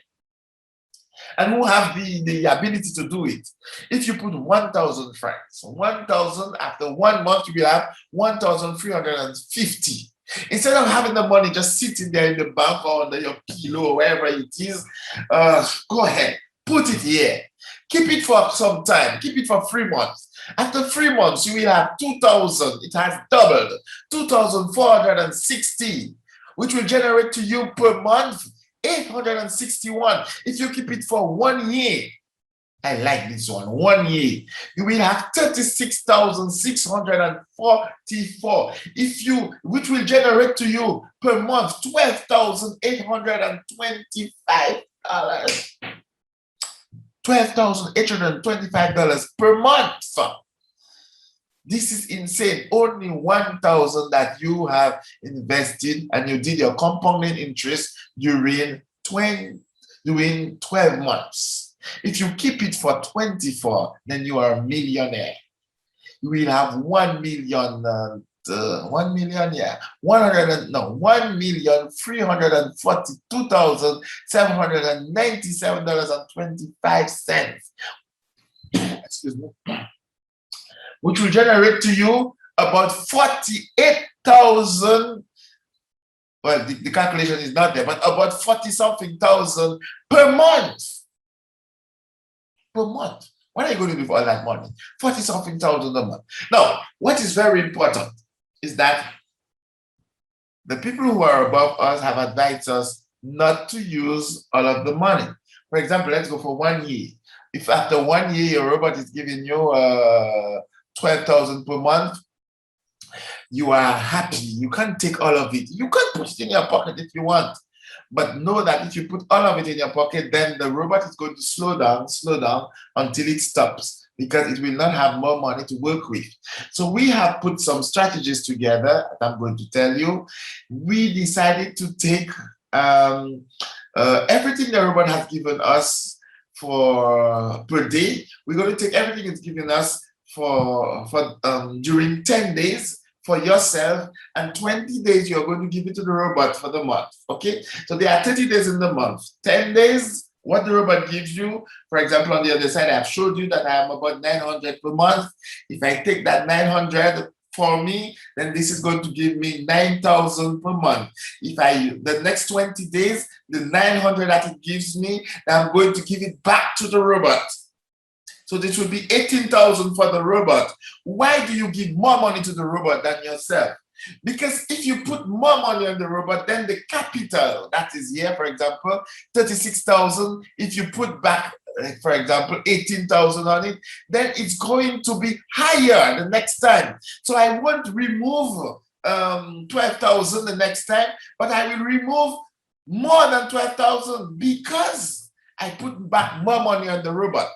And who have the ability to do it. If you put 1,000 francs, 1,000 after 1 month, you will have 1,350. Instead of having the money just sitting there in the bank or under your pillow or wherever it is, go ahead, put it here. Keep it for some time. Keep it for 3 months. After 3 months, you will have 2,000. It has doubled, 2,460, which will generate to you per month 861. If you keep it for 1 year, I like this one, 1 year, you will have 36,644. Which will generate to you per month $12,825. $12,825 per month. This is insane. Only 1,000 that you have invested and you did your compounding interest during 12 months. If you keep it for 24, then you are a millionaire. You will have 1,342,797.25. Excuse me. Which will generate to you about 48,000. Well, the calculation is not there, but about 40-something thousand per month. Per month. What are you going to do for all that money? 40-something thousand a month. Now, what is very important is that the people who are above us have advised us not to use all of the money. For example, let's go for 1 year. If after 1 year, your robot is giving you 12,000 per month, you are happy. You can't take all of it. You can put it in your pocket if you want. But know that if you put all of it in your pocket, then the robot is going to slow down until it stops, because it will not have more money to work with. So we have put some strategies together that I'm going to tell you. We decided to take everything the robot has given us for per day. We're going to take everything it's given us for during 10 days for yourself, and 20 days you're going to give it to the robot for the month. Okay, so there are 30 days in the month. 10 days, what the robot gives you. For example, on the other side, I've showed you that I am about 900 per month. If I take that 900 for me, then this is going to give me 9,000 per month. If the next 20 days, the 900 that it gives me, I'm going to give it back to the robot. So this will be 18,000 for the robot. Why do you give more money to the robot than yourself? Because if you put more money on the robot, then the capital that is here, for example, 36,000, if you put back, for example, 18,000 on it, then it's going to be higher the next time. So I won't remove 12,000 the next time, but I will remove more than 12,000 because I put back more money on the robot.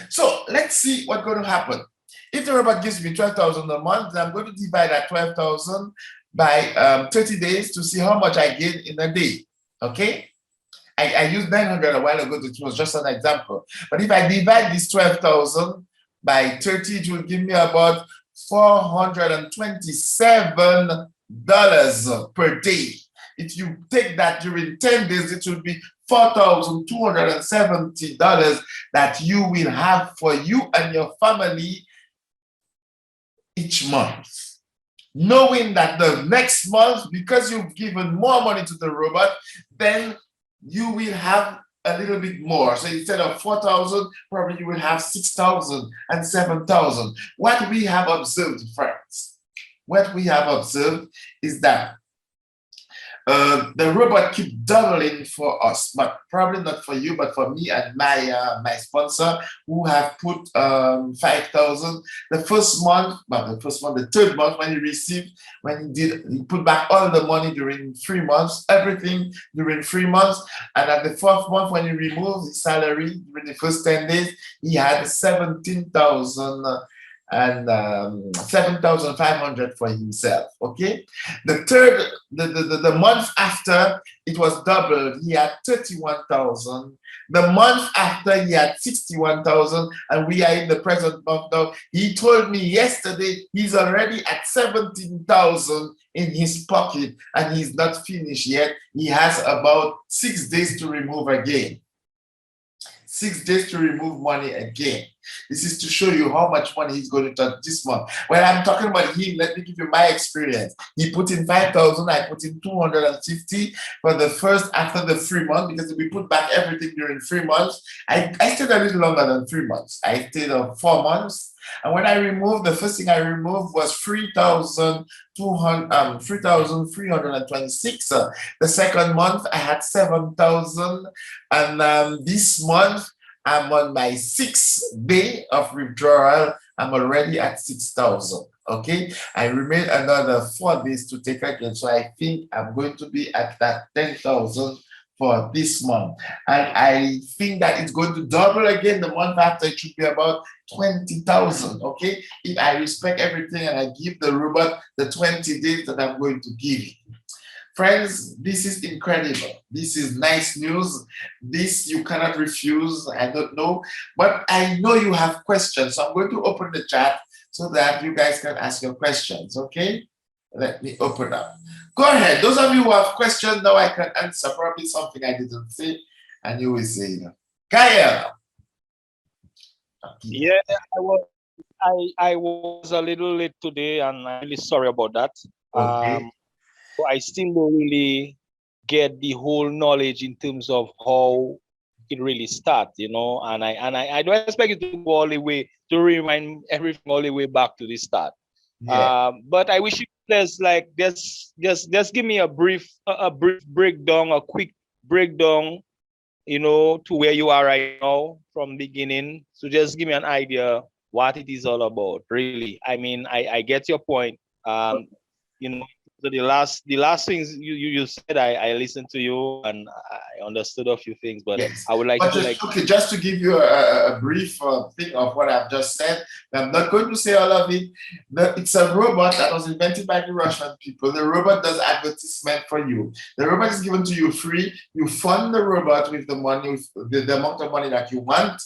So let's see what's going to happen. If the robot gives me 12,000 a month, then I'm going to divide that 12,000 by 30 days to see how much I gain in a day. Okay? I used 900 a while ago. It was just an example. But if I divide this 12,000 by 30, it will give me about $427 per day. If you take that during 10 days, it will be $4,270 that you will have for you and your family each month. Knowing that the next month, because you've given more money to the robot, then you will have a little bit more. So instead of 4,000, probably you will have 6,000 and 7,000. What we have observed, friends, what we have observed is that the robot keep doubling for us, but probably not for you, but for me and my sponsor, who have put 5,000 the first month, but the third month when he put back all the money during 3 months, everything during 3 months, and at the fourth month when he removed his salary during the first 10 days, he had 17,000 and 7,500 for himself. Okay, the month after it was doubled, he had 31,000. The month after he had 61,000, and we are in the present month now. He told me yesterday he's already at 17,000 in his pocket, and he's not finished yet. He has about 6 days to remove again. 6 days to remove money again. This is to show you how much money he's going to touch this month. When I'm talking about him, let me give you my experience. He put in 5,000, I put in 250 for the first after the 3 months, because we put back everything during 3 months. I stayed a little longer than 3 months. I stayed 4 months. And when I removed, the first thing I removed was 3,326. The second month, I had 7,000. And this month, I'm on my 6th day of withdrawal. I'm already at 6,000. Okay, I remain another 4 days to take again. So I think I'm going to be at that 10,000 for this month. And I think that it's going to double again the month after. It should be about 20,000. Okay, if I respect everything and I give the robot the 20 days that I'm going to give it. Friends, this is incredible. This is nice news. This you cannot refuse. I don't know, but I know you have questions. So I'm going to open the chat so that you guys can ask your questions. Okay, let me open up. Go ahead. Those of you who have questions now, I can answer probably something I didn't say, and you will say, Kaya. Yeah, I was a little late today, and I'm really sorry about that. Okay. So I still don't really get the whole knowledge in terms of how it really starts, you know. And I don't expect you to go all the way to remind everything all the way back to the start. Yeah. But I wish you just give me a brief breakdown, a quick breakdown, you know, to where you are right now from beginning. So just give me an idea what it is all about, really. I mean, I get your point. You know, so the last things you said, I listened to you and I understood a few things, but Yes. I would like But to okay, just to give you a brief thing of what I've just said, I'm not going to say all of it. It's a robot that was invented by the Russian people. The robot does advertisement for you. The robot is given to you free. You fund the robot with the money, with the amount of money that you want,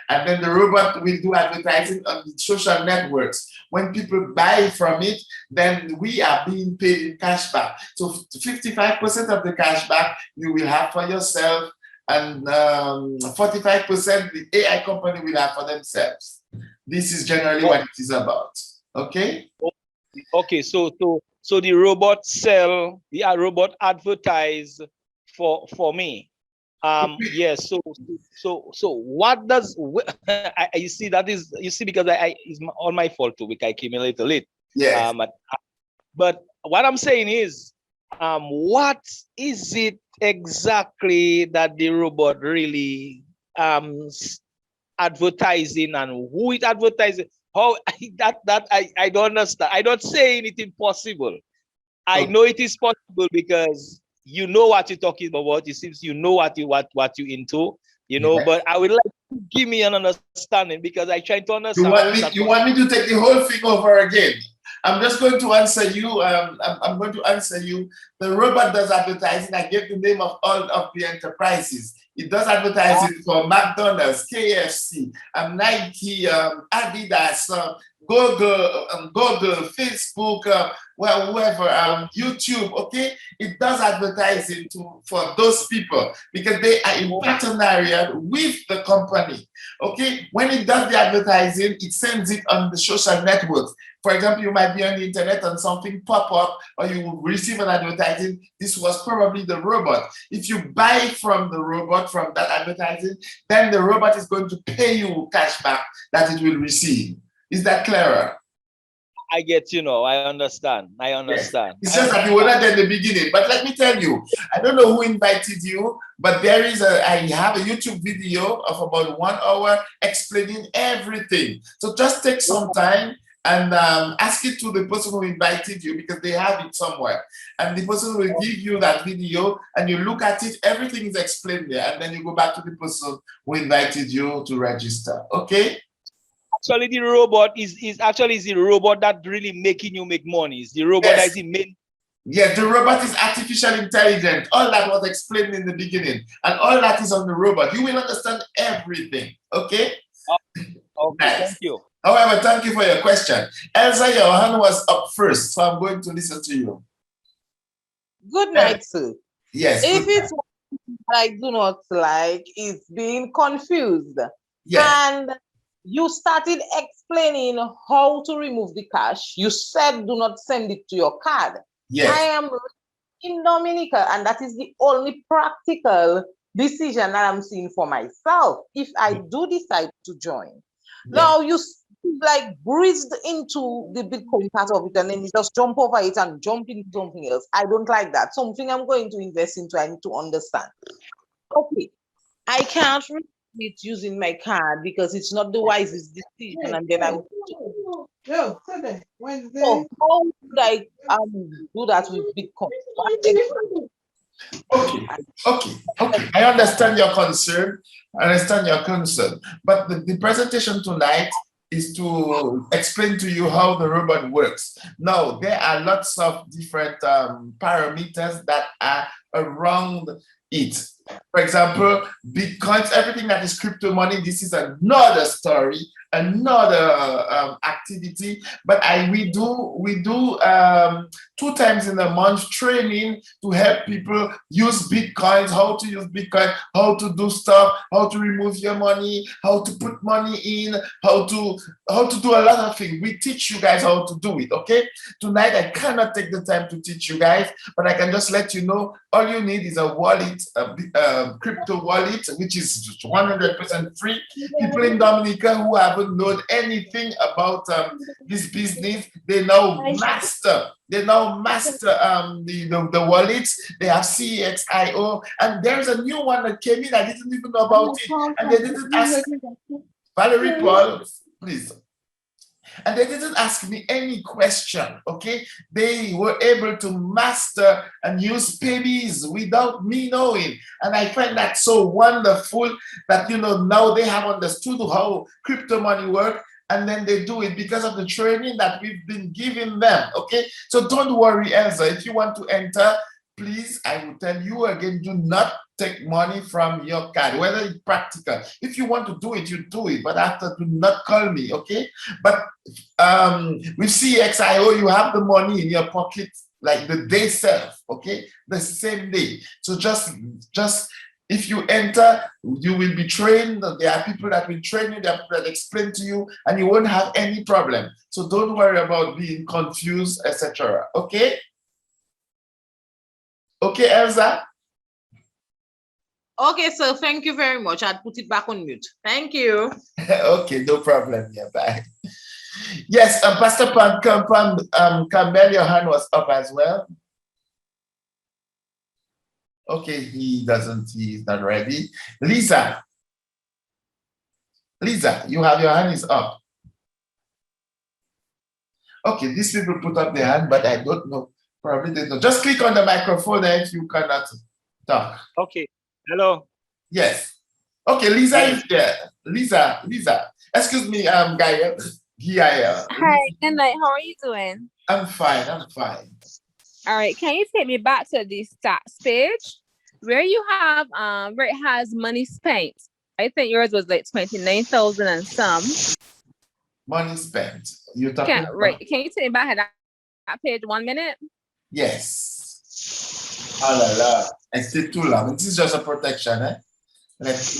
and then the robot will do advertising on the social networks. When people buy from it, then we are being paid in cash back. So 55% of the cash back you will have for yourself, and 45% the AI company will have for themselves. This is generally what it is about. Okay? Okay, so the robot robot advertise for me. Yes. So what does you see, because it's on my fault too, because I came a little late. Yes. But what I'm saying is, what is it exactly that the robot really advertising, and who it advertising? How I don't understand. I don't say anything possible. I know it is possible because you know what you're talking about. It seems you know what you into, you know. Yes. But I would like to give me an understanding, because I try to understand. You want me to take the whole thing over again? I'm just going to answer you. I'm going to answer you. The robot does advertising. I gave the name of all of the enterprises. It does advertising for McDonald's, KFC, Nike, Adidas, Google, Facebook, well, whoever, YouTube, okay? It does advertising for those people because they are in partenariat with the company, okay? When it does the advertising, it sends it on the social networks. For example, you might be on the internet and something pop up or you will receive an advertising. This was probably the robot. If you buy from the robot, from that advertising, then the robot is going to pay you cash back that it will receive. Is that clearer? I get, I understand. Yes. It's just that you were not at the beginning. But let me tell you, I don't know who invited you, but I have a YouTube video of about 1 hour explaining everything. So just take some time and ask it to the person who invited you because they have it somewhere. And the person will give you that video and you look at it, everything is explained there. And then you go back to the person who invited you to register. Okay? Actually, the robot is the robot that really making you make money. It's the robot that is the main. Yes, the robot is artificial intelligence. All that was explained in the beginning, and all that is on the robot. You will understand everything. Okay? Okay, nice. Thank you. However, thank you for your question. Elsa, your hand was up first, so I'm going to listen to you. Good night, sir. Yes. If it's what I do not like, it's being confused. Yes. And you started explaining how to remove the cash. You said do not send it to your card. Yes. I am in Dominica, and that is the only practical decision that I'm seeing for myself if I do decide to join. Yes. Now you like breezed into the Bitcoin part of it and then you just jump over it and jump into something else. I don't like that. Something I'm going to invest into, I need to understand. Okay, I can't read it using my card because it's not the wisest decision, and then I'm so how would I do that with Bitcoin? Okay. I understand your concern. But the presentation tonight is to explain to you how the robot works. Now, there are lots of different parameters that are around it. For example, Bitcoins, everything that is crypto money, this is another story, another activity. But we do 2 times in a month training to help people use Bitcoins, how to use Bitcoin, how to do stuff, how to remove your money, how to put money in, how to do a lot of things. We teach you guys how to do it, okay? Tonight, I cannot take the time to teach you guys, but I can just let you know, all you need is a wallet, a crypto wallet, which is 100% free. People in Dominica who haven't known anything about this business, they now master the wallets. They have CXIO, and there's a new one that came in. I didn't even know about it, and they didn't ask Valerie Paul, please. And they didn't ask me any question, okay? They were able to master and use PayBees without me knowing. And I find that so wonderful that, now they have understood how crypto money works, and then they do it because of the training that we've been giving them, okay? So don't worry, Elsa. If you want to enter, please, I will tell you again, do not take money from your card, whether it's practical. If you want to do it, you do it, but after, do not call me, okay? But with CXIO, you have the money in your pocket like the day self, okay? The same day. So just if you enter, you will be trained. There are people that will train you, there are people that explain to you, and you won't have any problem. So don't worry about being confused, etc. Okay? Okay, Elsa? Okay, so thank you very much. I'll put it back on mute. Thank you. Okay, no problem. Yeah, bye. Yes, Pastor Campbell, your hand was up as well. Okay, he's not ready. Lisa, you have your hand is up. Okay, these people put up their hand, but I don't know. Probably they don't. Just click on the microphone if you cannot talk. Okay. Hello. Yes. Okay, Lisa is there. Lisa. Excuse me, Gaia. Hi, good night. How are you doing? I'm fine. All right. Can you take me back to the stats page where you have where it has money spent? I think yours was like 29,000 and some. Money spent. you're talking Can about? can you take me back to that page 1 minute? Yes. Oh la la. I stayed too long. This is just a protection, eh?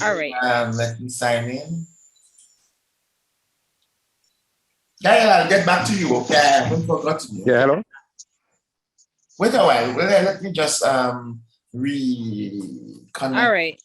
All right. Let me sign in. Gael, I'll get back to you, okay? I haven't forgotten you. Yeah, hello. Wait a while. Let me just reconnect. All right.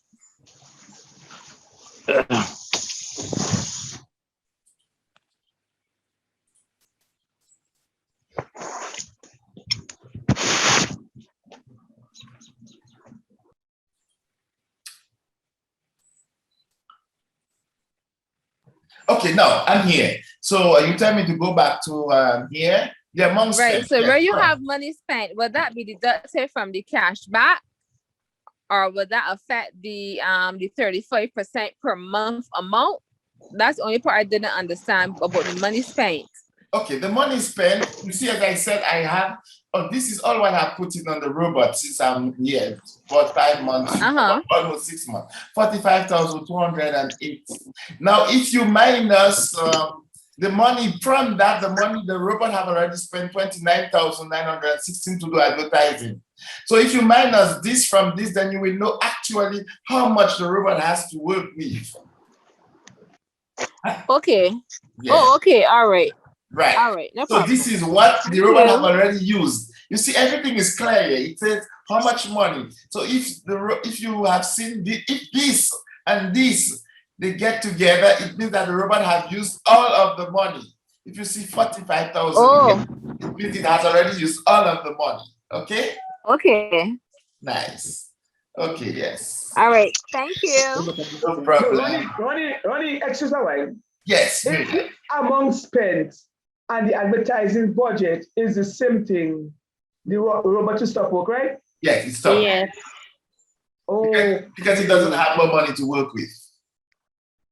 Okay, now I'm here. So you tell me to go back to here. The amount Right. spent, So yes, where you correct. have money spent, will that be deducted from the cash back? Or will that affect the 35% per month amount? That's the only part I didn't understand about the money spent. Okay, the money spent, you see, as I said, I have, this is all what I put in on the robot since I'm here for 5 months, almost 6 months, 45,208. Now, if you minus the money from that, the robot have already spent 29,916 to do advertising. So if you minus this from this, then you will know actually how much the robot has to work with. Okay. Yeah. Oh, okay. All right. Right. All right. No So problem. this is what the robot have already used. You see, everything is clear here. It says how much money. So if you have seen if this and this they get together, it means that the robot have used all of the money. If you see 45,000, it means it has already used all of the money. Okay. Okay. Nice. Okay. Yes. All right. Thank you. No problem. Ronnie, excuse me a while. Yes. If the amount spent and the advertising budget is the same thing, the robot to stop work, right? Yes, it's stopped. Yes. Oh, because it doesn't have more money to work with.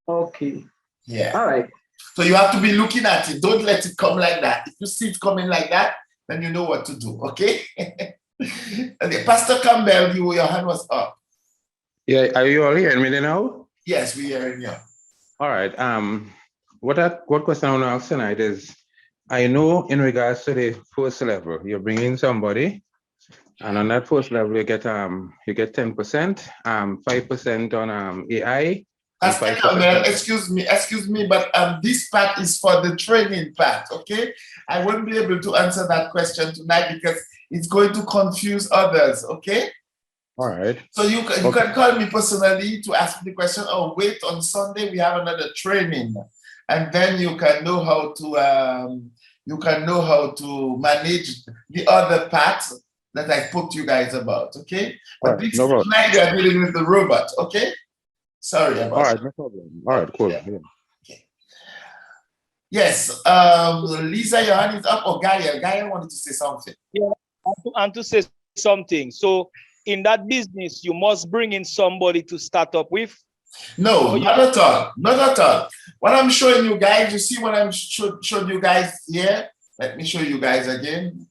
Okay. Yeah. All right. So you have to be looking at it. Don't let it come like that. If you see it coming like that, then you know what to do. Okay. Okay. Pastor Campbell, your hand was up. Yeah, are you all hearing me now? Yes, we are in you. All right. What question I want to ask tonight is, I know in regards to the first level, you're bringing somebody, and on that first level you get 10%, 5% on AI. Pastor Campbell, excuse me, but this part is for the training part. Okay, I won't be able to answer that question tonight because it's going to confuse others. Okay. All right. So you can call me personally to ask me the question. Oh, wait, on Sunday we have another training, and then you can know how to manage the other parts that I spoke to you guys about. Okay, but right, tonight we are dealing with the robot. Okay, sorry about. All right, no problem. All right, cool. Yeah. Okay. Yes, Lisa, your hand is up. Or Gaia wanted to say something. Yeah, and to say something. So in that business, you must bring in somebody to start up with. No, not at all. Not at all. What I'm showing you guys, you see what I'm showing you guys here? Let me show you guys again.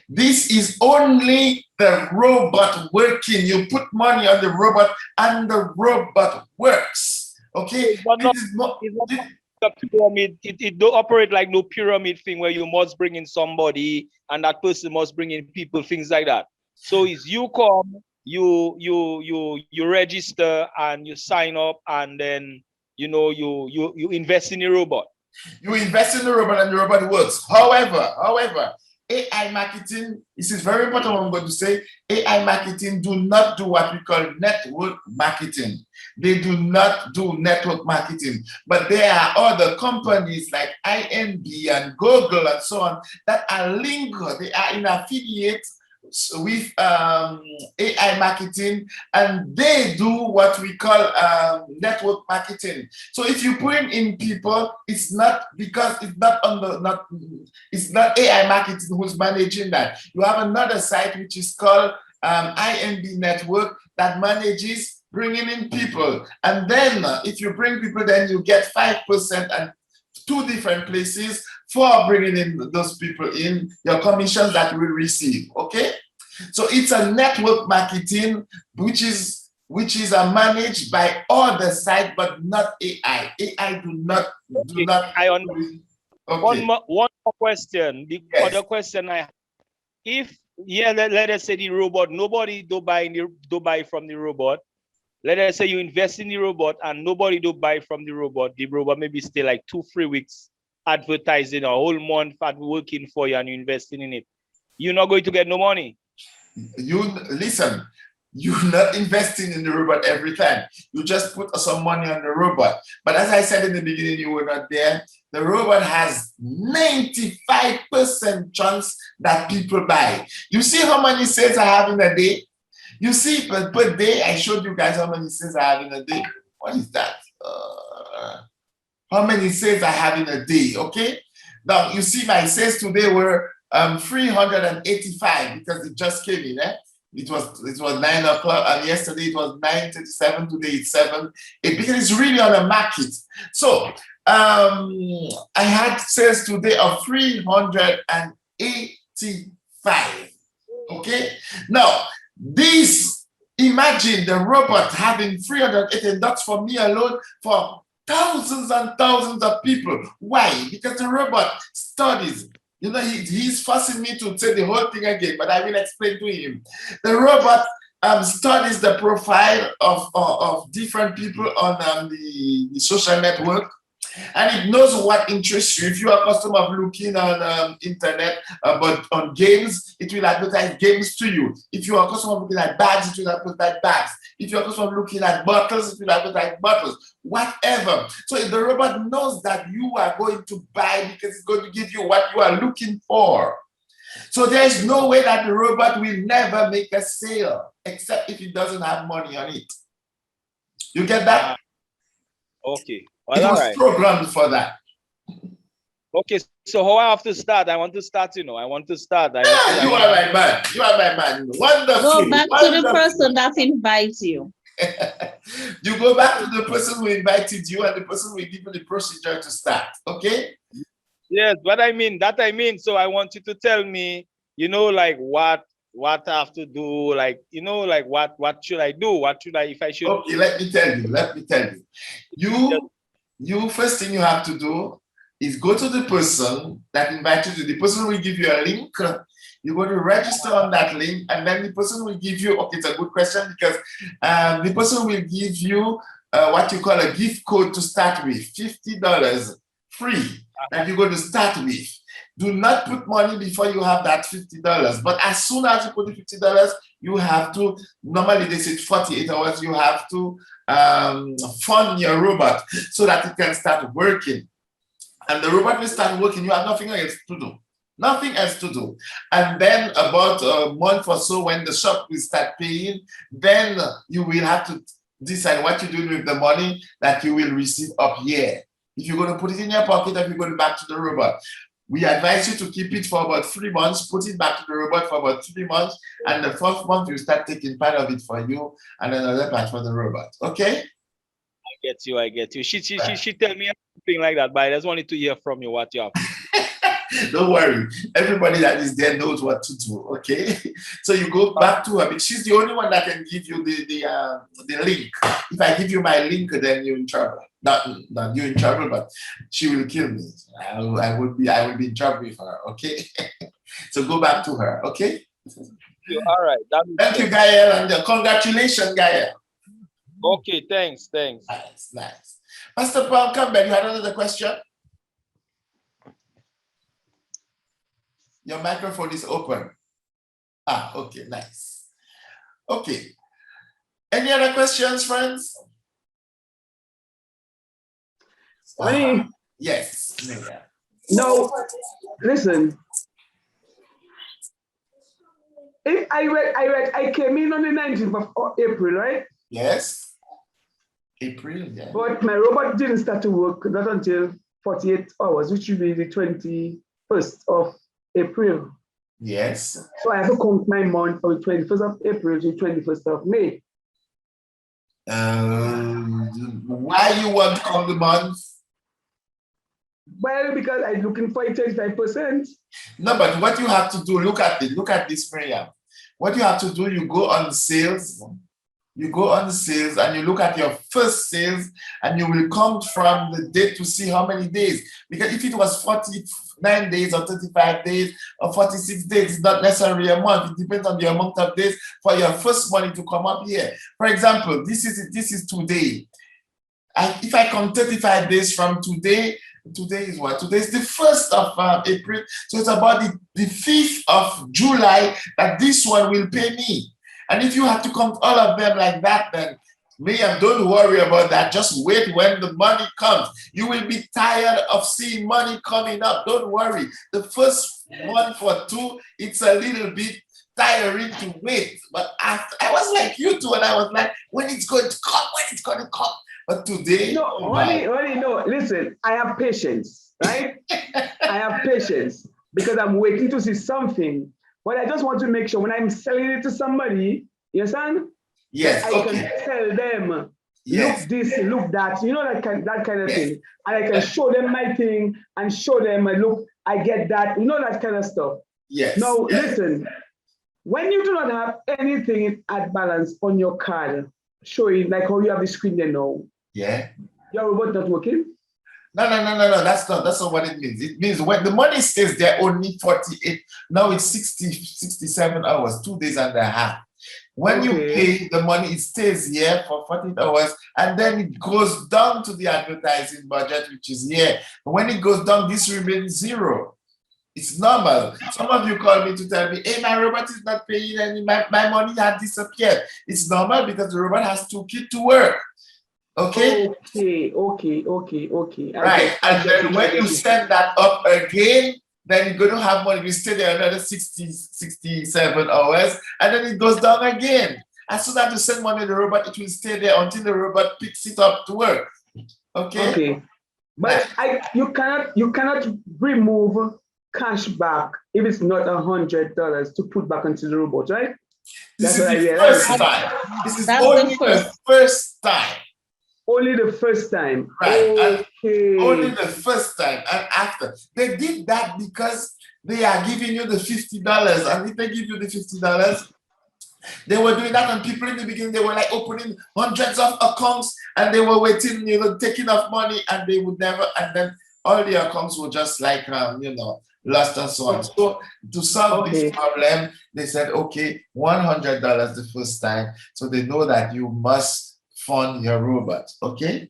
This is only the robot working. You put money on the robot and the robot works. Okay? It's not a pyramid. It don't operate like no pyramid thing where you must bring in somebody and that person must bring in people, things like that. So it's you come, you register and you sign up, and then you invest in the robot. You invest in the robot and the robot works. However, AI marketing, this is very important what I'm going to say. AI marketing do not do what we call network marketing. They do not do network marketing, but there are other companies like INB and Google and so on that are linked. They are in affiliate with AI marketing, and they do what we call network marketing. So if you bring in people, it's not because it's not AI marketing who's managing that. You have another site which is called INB Network that manages bringing in people, and then if you bring people, then you get 5% and 2 different places for bringing in those people in your commissions that you will receive. Okay, so it's a network marketing which is managed by all the site, but not AI. AI do not. Okay. One more question. The Yes. other question I have, if let us say the robot, nobody do buy from the robot. Let us say you invest in the robot and nobody do buy from the robot. The robot maybe stay like 2-3 weeks advertising a whole month at working for you and you investing in it. You're not going to get no money. You listen, you're not investing in the robot every time. You just put some money on the robot. But as I said in the beginning, you were not there. The robot has 95% chance that people buy. You see how many sales I have in a day? You see, per day, I showed you guys how many sales I have in a day. What is that? How many sales I have in a day, okay? Now, you see my sales today were 385 because it just came in. It was 9 o'clock, and yesterday it was 9:37. Today it's 7. Because it's really on the market. So I had sales today of 385. Okay. Now imagine the robot having 380. That's for me alone, for thousands and thousands of people. Why? Because the robot studies. You know, he's forcing me to say the whole thing again, but I will explain to him. The robot studies the profile of different people on the social network, and it knows what interests you. If you are a customer of looking on internet but on games, it will advertise games to you. If you are a customer of looking at bags, it will advertise bags. If you're a customer of looking at bottles, it will advertise bottles. Whatever. So if the robot knows that you are going to buy because it's going to give you what you are looking for. So there's no way that the robot will never make a sale except if it doesn't have money on it. You get that? Okay. Well, it was programmed for that. Okay, so how I have to start? I want to start, you want to start. You are my man. You are my man. Wonderful. Go back to the person that invites you. You go back to the person who invited you and the person who will give you the procedure to start. Okay? Yes, that I mean. So I want you to tell me, like what I have to do, like, like what should I do? What should I, if I should? Okay, let me tell you. You first thing you have to do is go to the person that invited you. The person will give you a link. You're going to register on that link, and then the person will give you, okay, it's a good question because the person will give you what you call a gift code to start with, $50 free that you're going to start with. Do not put money before you have that $50. But as soon as you put the $50, you have to, normally they say 48 hours, you have to fund your robot so that it can start working. And the robot will start working. You have nothing else to do. Nothing else to do. And then about a month or so, when the shop will start paying, then you will have to decide what you're doing with the money that you will receive up here. If you're going to put it in your pocket, or if you're going back to the robot. We advise you to keep it for about 3 months, put it back to the robot for about 3 months, and the 4th month you start taking part of it for you and another part for the robot. Okay? I get you. She tell me something like that, but I just wanted to hear from you what you have. Don't worry. Everybody that is there knows what to do. Okay? So you go back to her. But she's the only one that can give you the link. If I give you my link, then you're in trouble. Not you're in trouble, but she will kill me. I will be in trouble with her. Okay? So go back to her. Okay? All right. Thank you, Gael, and congratulations, Gael. Okay, thanks. Nice. Pastor Paul Campbell, you had another question? Your microphone is open. Okay, nice. Okay. Any other questions, friends? Yes. No, listen. If I came in on the 19th of April, right? Yes. April, yeah. But my robot didn't start to work not until 48 hours, which will be the 21st of April. Yes. So I have to count my month from the 21st of April to the 21st of May. Why you want to count the month? Well, because I'm looking for a 35%. No, but what you have to do, look at this, Miriam. What you have to do, you go on sales, you go on the sales and you look at your first sales and you will count from the date to see how many days. Because if it was 49 days or 35 days or 46 days, it's not necessarily a month. It depends on the amount of days for your first money to come up here. For example, this is today. If I come 35 days from today, today is what? Today is the 1st of April. So it's about the 5th of July that this one will pay me. And if you have to count all of them like that, then Miriam, don't worry about that. Just wait when the money comes. You will be tired of seeing money coming up. Don't worry. The first month or two, it's a little bit tiring to wait. But after, I was like you too, and I was like, when it's going to come, when it's going to come. But today, no, no, listen, I have patience, right? I have patience because I'm waiting to see something. But I just want to make sure when I'm selling it to somebody, you understand? Yes, I can tell them, yes, look this, look that, you know, that kind of thing. And I can show them my thing and show them, look, I get that, you know, that kind of stuff. yes. Now, listen, when you do not have anything at balance on your card, showing like how you have the screen there now, yeah, your robot not working? No. That's not what it means. It means when the money stays there only 48, now it's 67 hours, 2 days and a half. When you pay the money, it stays here for 48 hours and then it goes down to the advertising budget, which is here. When it goes down, this remains zero. It's normal. Some of you call me to tell me, hey, my robot is not paying any, my money has disappeared. It's normal because the robot has to keep to work. Okay? Okay. Right. And then when you send that up again, then you're going to have money. You stay there another 67 hours, and then it goes down again. As soon as you send money to the robot, it will stay there until the robot picks it up to work. Okay? But you cannot remove cash back if it's not $100 to put back into the robot, right? This is the first time. This is only the first time. Only the first time. Right. Okay. Only the first time. And after. They did that because they are giving you the $50. And if they give you the $50, they were doing that, and people in the beginning, they were like opening hundreds of accounts and they were waiting, taking off money, and they would never, and then all the accounts were just like, lost and so on. So to solve this problem, they said, okay, $100 the first time. So they know that you must fund your robot, okay?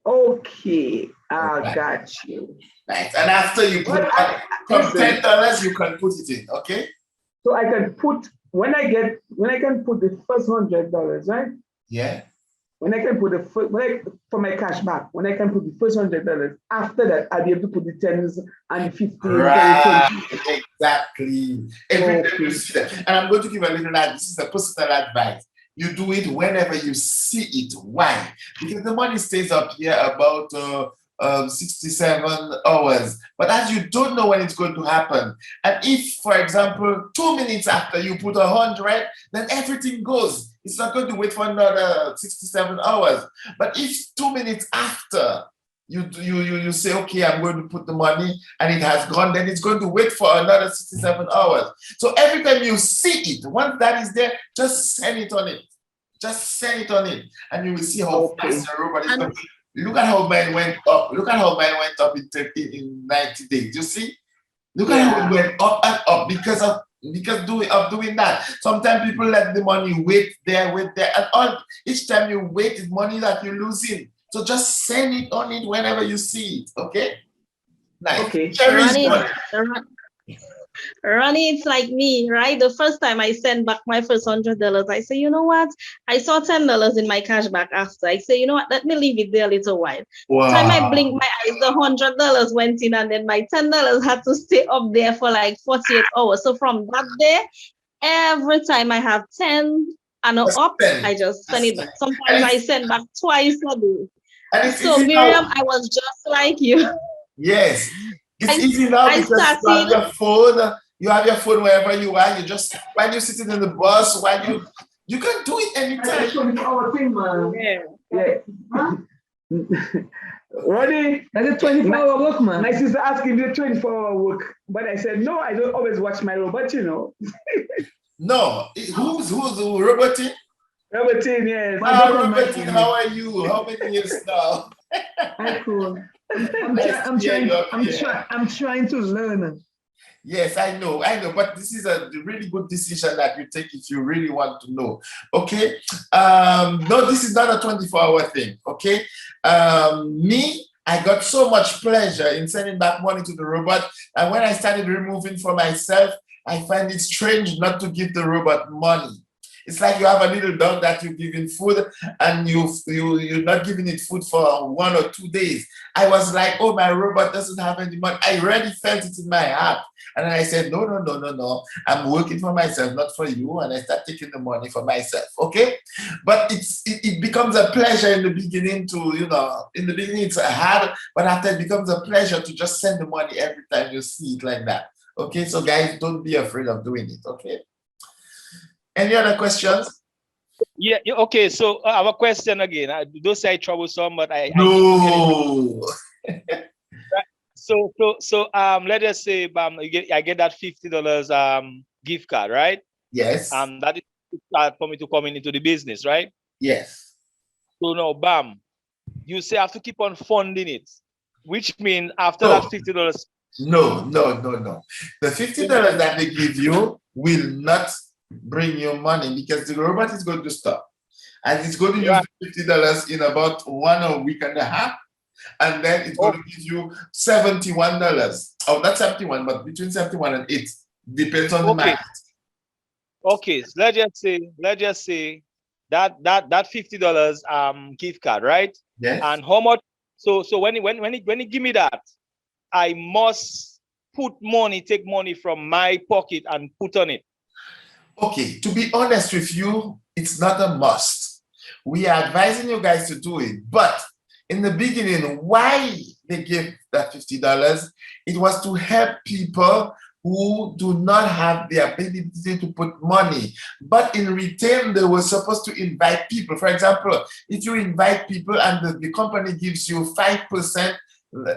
Okay, I got you. Right, and after you put from $10, you can put it in, okay? So I can put, when I can put the first $100, right? Yeah. When I can put the first, for my cash back, when I can put the first $100, after that, I'll be able to put the 10s and the 50s. Right, exactly. Every time you see that. And I'm going to give a little, this is a personal advice. You do it whenever you see it. Why? Because the money stays up here about 67 hours. But as you don't know when it's going to happen, and if, for example, 2 minutes after you put 100, then everything goes. It's not going to wait for another 67 hours. But if 2 minutes after you say, okay, I'm going to put the money and it has gone, then it's going to wait for another 67 hours. So every time you see it, once that is there, just send it on it. Just send it on it, and you will see how fast your robot is going. Look at how mine went up. Look at how mine went up in 90 days. You see? Look at how it went up and up because of doing that. Sometimes people let the money wait there, and each time you wait, it's money that you're losing. So just send it on it whenever you see it. Okay? Nice. Okay. Ronnie, it's like me, right? The first time I sent back my first $100, I say, you know what? I saw $10 in my cash back after. I say, you know what? Let me leave it there a little while. Wow. Time I blink my eyes, the $100 went in, and then my $10 had to stay up there for like 48 hours. So from that day, every time I have 10 and up, I just send it back. Sometimes I send back twice a day. So Miriam, I was just like you. Yes. It's easy now because you have your phone wherever you are. You just, while you're sitting in the bus, you can do it anytime. Our thing, man. Yeah. Ronnie, that's a 24-hour work, man. My sister asking me 24-hour work, but I said no. I don't always watch my robot, No, who's roboting? Robertine, yes. Robertine, how are you? How many years now? Hi, cool. I'm Nice to hear you up here. I'm trying to learn. Yes, I know, but this is a really good decision that you take if you really want to know. Okay. No, this is not a 24-hour thing. Okay. I got so much pleasure in sending back money to the robot. And when I started removing for myself, I find it strange not to give the robot money. It's like you have a little dog that you're giving food and you're not giving it food for 1 or 2 days. I was like, oh, my robot doesn't have any money. I really felt it in my heart. And then I said, no. I'm working for myself, not for you. And I start taking the money for myself, okay? But it becomes a pleasure in the beginning in the beginning it's hard, but after it becomes a pleasure to just send the money every time you see it like that. Okay, so guys, don't be afraid of doing it, okay? Any other questions? Yeah, okay, so I have a question again. Don't say troublesome, but No. So let us say I get that $50 gift card, right? Yes. That is for me to come into the business, right? Yes. So now, you say I have to keep on funding it, which means after that $50. No. The $50 that they give you will not bring you money because the robot is going to stop. And it's going to use $50 in about 1 week and a half. And then it's going to give you $71. Oh, not 71, but between 71 and 8. Depends on the market. Okay, so let's just say that $50 gift card, right? Yes. And how much? So when he give me that, I must take money from my pocket and put on it. Okay, to be honest with you, it's not a must. We are advising you guys to do it, but in the beginning, why they give that $50? It was to help people who do not have the ability to put money. But in return, they were supposed to invite people. For example, if you invite people and the company gives you 5%,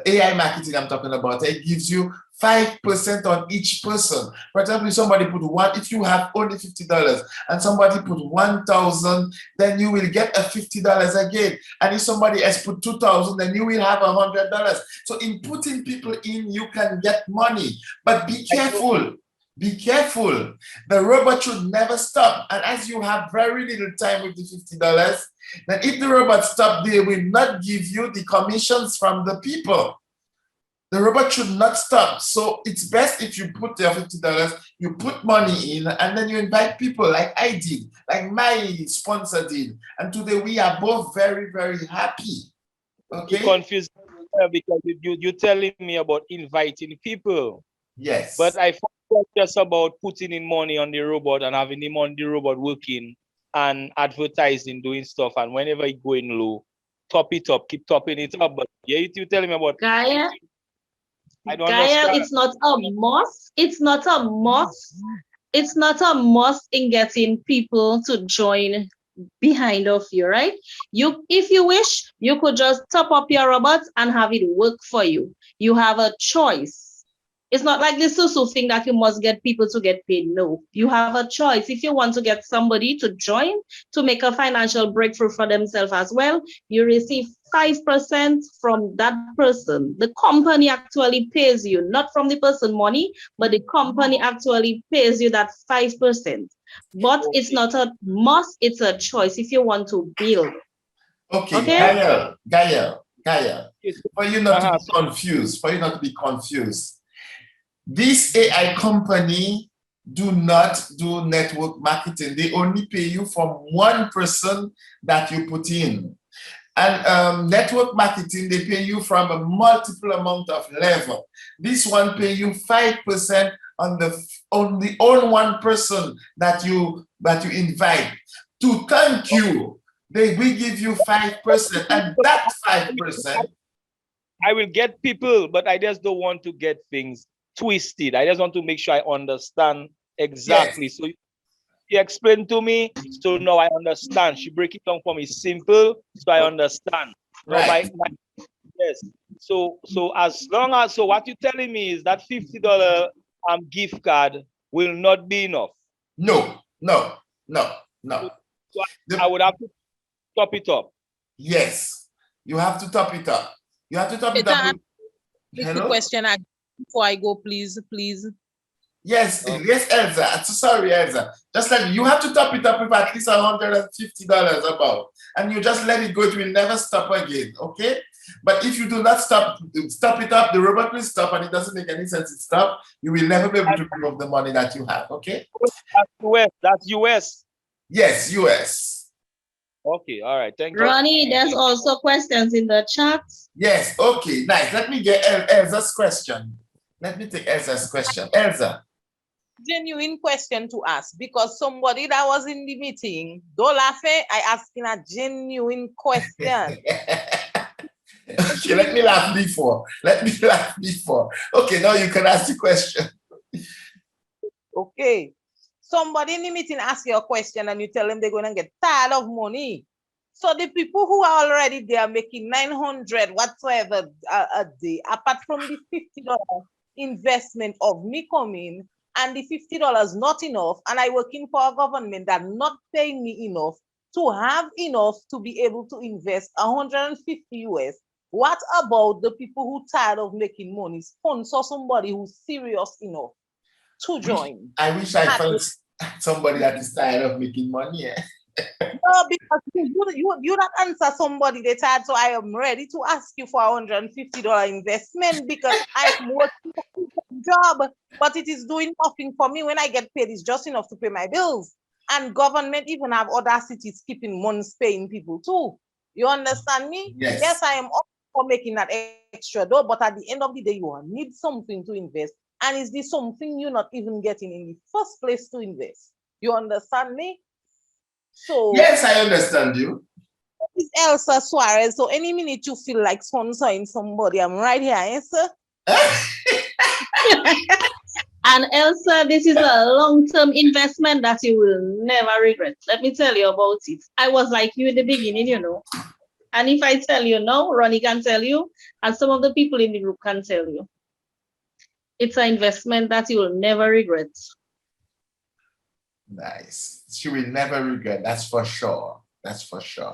AI marketing I'm talking about, it gives you 5% on each person. For example, if somebody put if you have only $50 and somebody put 1,000, then you will get a $50 again. And if somebody else put 2,000, then you will have $100. So in putting people in, you can get money. But be careful. Be careful. The robot should never stop. And as you have very little time with the $50, then if the robot stops, they will not give you the commissions from the people. The robot should not stop. So it's best if you put your $50, you put money in, and then you invite people like I did, like my sponsor did. And today we are both very, very happy. Okay? You're confused because you're telling me about inviting people. Yes. But I thought just about putting in money on the robot and having him on the robot working and advertising, doing stuff. And whenever it's going low, top it up, keep topping it up. But yeah, you tell me about Gaia. I don't understand. It's not a must. It's not a must. It's not a must in getting people to join behind of you, right? If you wish, you could just top up your robots and have it work for you. You have a choice. It's not like this Susu thing that you must get people to get paid. No, you have a choice. If you want to get somebody to join to make a financial breakthrough for themselves as well, you receive 5% from that person. The company actually pays you, not from the person money, but the company actually pays you that 5%. But it's not a must, it's a choice if you want to build. Okay. Gaia, for you not to be confused, this AI company do not do network marketing. They only pay you from one person that you put in. And network marketing, they pay you from a multiple amount of level. This one pay you 5% on the only one person that you invite. To thank you, they will give you 5%, and that 5%. I will get people, but I just don't want to get things twisted. I just want to make sure I understand exactly. Yes. So you explain to me, so now I understand. She break it down for me simple, so I understand. Right. Yes. So as long as what you're telling me is that $50 gift card will not be enough. No. I would have to top it up. Yes, you have to top it up. You have to top it Can up. I with- ask the Hello? question again before I go, please, please? Yes, Okay. yes, Elsa. I'm so sorry, Elsa. Just like you have to top it up with at least $150 about, and you just let it go. It will never stop again. Okay. But if you do not stop it up, the robot will stop, and it doesn't make any sense to stop. You will never be able to remove the money that you have. Okay. That's US. That's US. Yes, US. Okay. All right. Thank you. Ronnie, there's also questions in the chat. Yes. Okay. Nice. Let me get Elsa's question. Let me take Elsa's question. Elsa. Genuine question to ask, because somebody that was in the meeting, don't laugh, I asking a genuine question. Okay, let me laugh before. Let me laugh before. Okay, now you can ask the question. Okay. Somebody in the meeting ask you a question and you tell them they're going to get tired of money. So the people who are already there making 900 whatsoever a day, apart from the $50 investment of me coming, and the $50 not enough, and I working for a government that not paying me enough to have enough to be able to invest 150 US. What about the people who tired of making money? Sponsor somebody who's serious enough to join. I wish I found somebody that is tired of making money. No, because you not answer somebody they tired, so I am ready to ask you for $150 investment, because I'm working a job, but it is doing nothing for me. When I get paid, it's just enough to pay my bills. And government even have other cities keeping months paying people too. You understand me? Yes. Yes, I am up for making that extra dough, but at the end of the day, you need something to invest. And is this something you're not even getting in the first place to invest? You understand me? So Yes, I understand you. It's Elsa Suarez. So any minute you feel like sponsoring somebody, I'm right here, Elsa. And Elsa, this is a long-term investment that you will never regret. Let me tell you about it. I was like you in the beginning, you know. And if I tell you now, Ronnie can tell you, and some of the people in the group can tell you. It's an investment that you will never regret. Nice. She will never regret. That's for sure. That's for sure.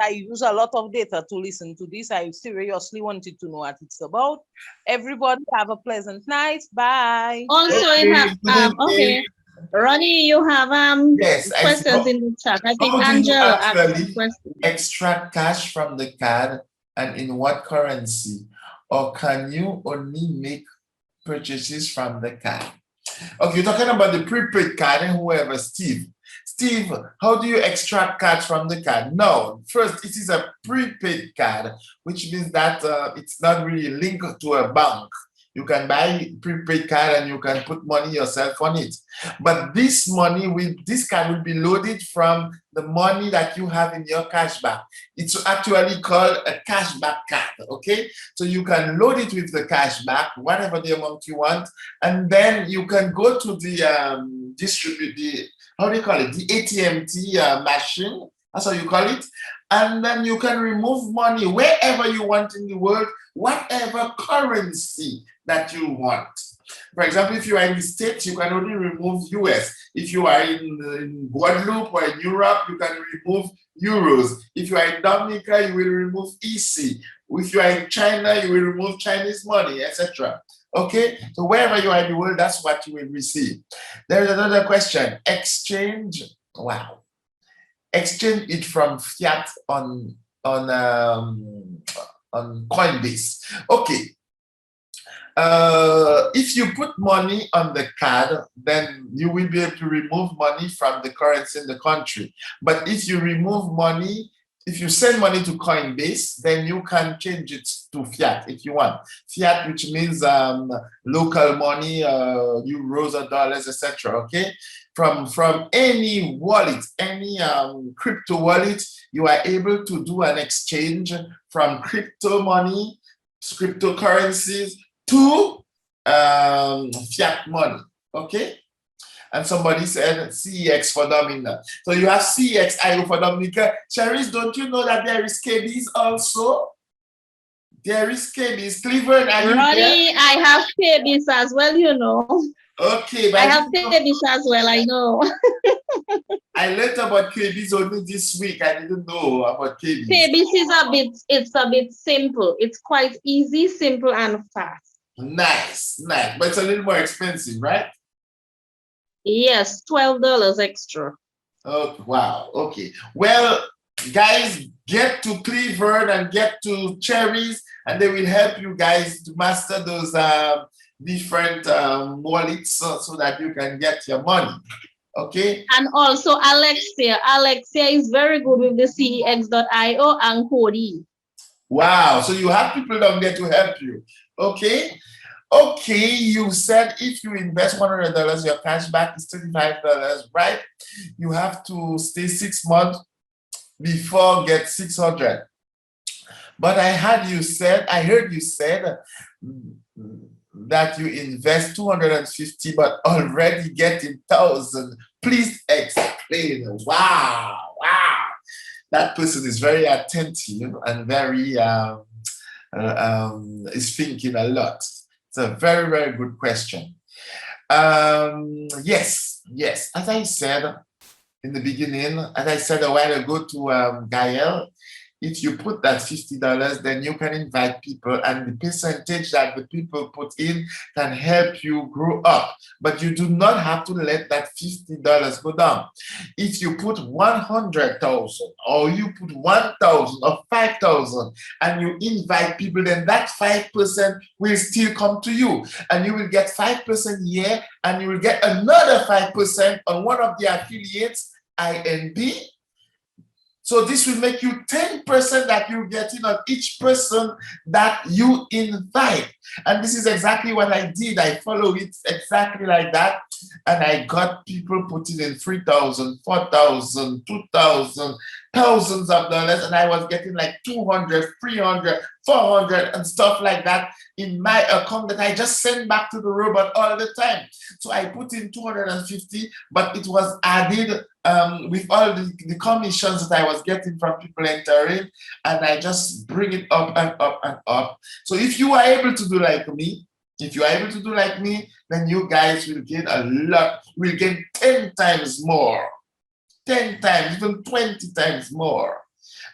I use a lot of data to listen to this. I seriously wanted to know what it's about. Everybody have a pleasant night. Bye. Also, okay. Ronnie, you have yes, questions in the chat. I think how do you Angela asked actually questions. extract cash from the card, and in what currency? Or can you only make purchases from the card? Okay, you're talking about the prepaid card and whoever, Steve. Steve, how do you extract cash from the card? No, first, it is a prepaid card, which means that it's not really linked to a bank. You can buy prepaid card and you can put money yourself on it. But this money, this card will be loaded from the money that you have in your cashback. It's actually called a cashback card, okay? So you can load it with the cashback, whatever the amount you want, and then you can go to the how do you call it? The ATM machine, that's how you call it. And then you can remove money wherever you want in the world, whatever currency that you want. For example, if you are in the States, you can only remove US. If you are in Guadeloupe or in Europe, you can remove euros. If you are in Dominica, you will remove EC. If you are in China, you will remove Chinese money, etc. Okay, so wherever you are in the world, that's what you will receive. There is another question. Exchange, wow. Exchange it from fiat on Coinbase. Okay. If you put money on the card, then you will be able to remove money from the currency in the country. But if you remove money, if you send money to Coinbase, then you can change it to fiat if you want. Fiat, which means local money, euros or dollars, etc. Okay, from any wallet, any crypto wallet, you are able to do an exchange from crypto money, cryptocurrencies to fiat money. Okay. And somebody said CEX for Dominica. So you have CEX IO for Dominica. Cherise, don't you know that there is KBs also? There is KBs. Cleveland, are you Ronnie, there? I have KBs as well, you know. Okay. But I have KBs as well, I know. I I learned about KBs only this week. I didn't know about KBs. KBC is it's a bit simple. It's quite easy, simple, and fast. Nice, nice. But it's a little more expensive, right? Yes, $12 extra. Oh, wow. Okay. Well, guys, get to Cleveland and get to Cherries, and they will help you guys to master those different wallets so that you can get your money. Okay. And also Alexia. Alexia is very good with the CEX.io and Cody. Wow. So you have people down there to help you. Okay. Okay, you said if you invest $100, your cash back is $35, right? You have to stay 6 months before get 600. But I heard you said that you invest 250 but already getting 1,000. Please explain. Wow. That person is very attentive and very is thinking a lot. It's a very, very good question. Yes. As I said in the beginning, as I said a while ago to Gael, if you put that $50, then you can invite people, and the percentage that the people put in can help you grow up. But you do not have to let that $50 go down. If you put 100,000 or you put 1,000 or 5,000 and you invite people, then that 5% will still come to you, and you will get 5% here, and you will get another 5% on one of the affiliates, INB. So this will make you 10% that you're getting on each person that you invite. And this is exactly what I did. I follow it exactly like that. And I got people putting in 3,000, 4,000, 2,000, thousands of dollars. And I was getting like 200, 300, 400 and stuff like that in my account that I just send back to the robot all the time. So I put in 250, but it was added with all the commissions that I was getting from people entering, and I just bring it up and up and up. So if you are able to do like me, then you guys will gain a lot, will gain 10 times more, 10 times, even 20 times more.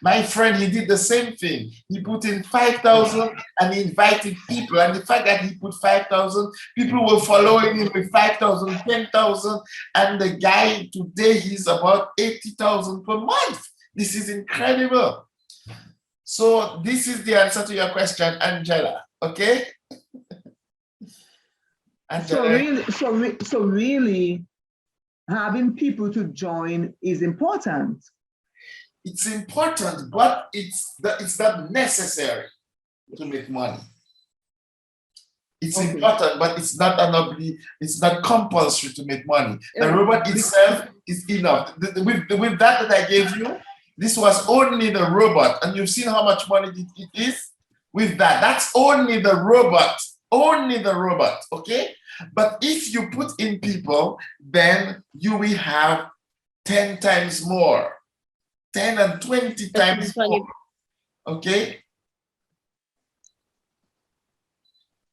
My friend, he did the same thing. He put in 5,000 and he invited people. And the fact that he put 5,000, people were following him with 5,000, 10,000. And the guy today, he's about 80,000 per month. This is incredible. So this is the answer to your question, Angela. Okay? Angela. So really, having people to join is important. It's important, but it's not necessary to make money. It's important, but it's not it's not compulsory to make money. The robot itself is enough. With that I gave you, this was only the robot, and you've seen how much money it is with that. That's only the robot, okay? But if you put in people, then you will have 10 times more. 10 and 20 times more. Okay?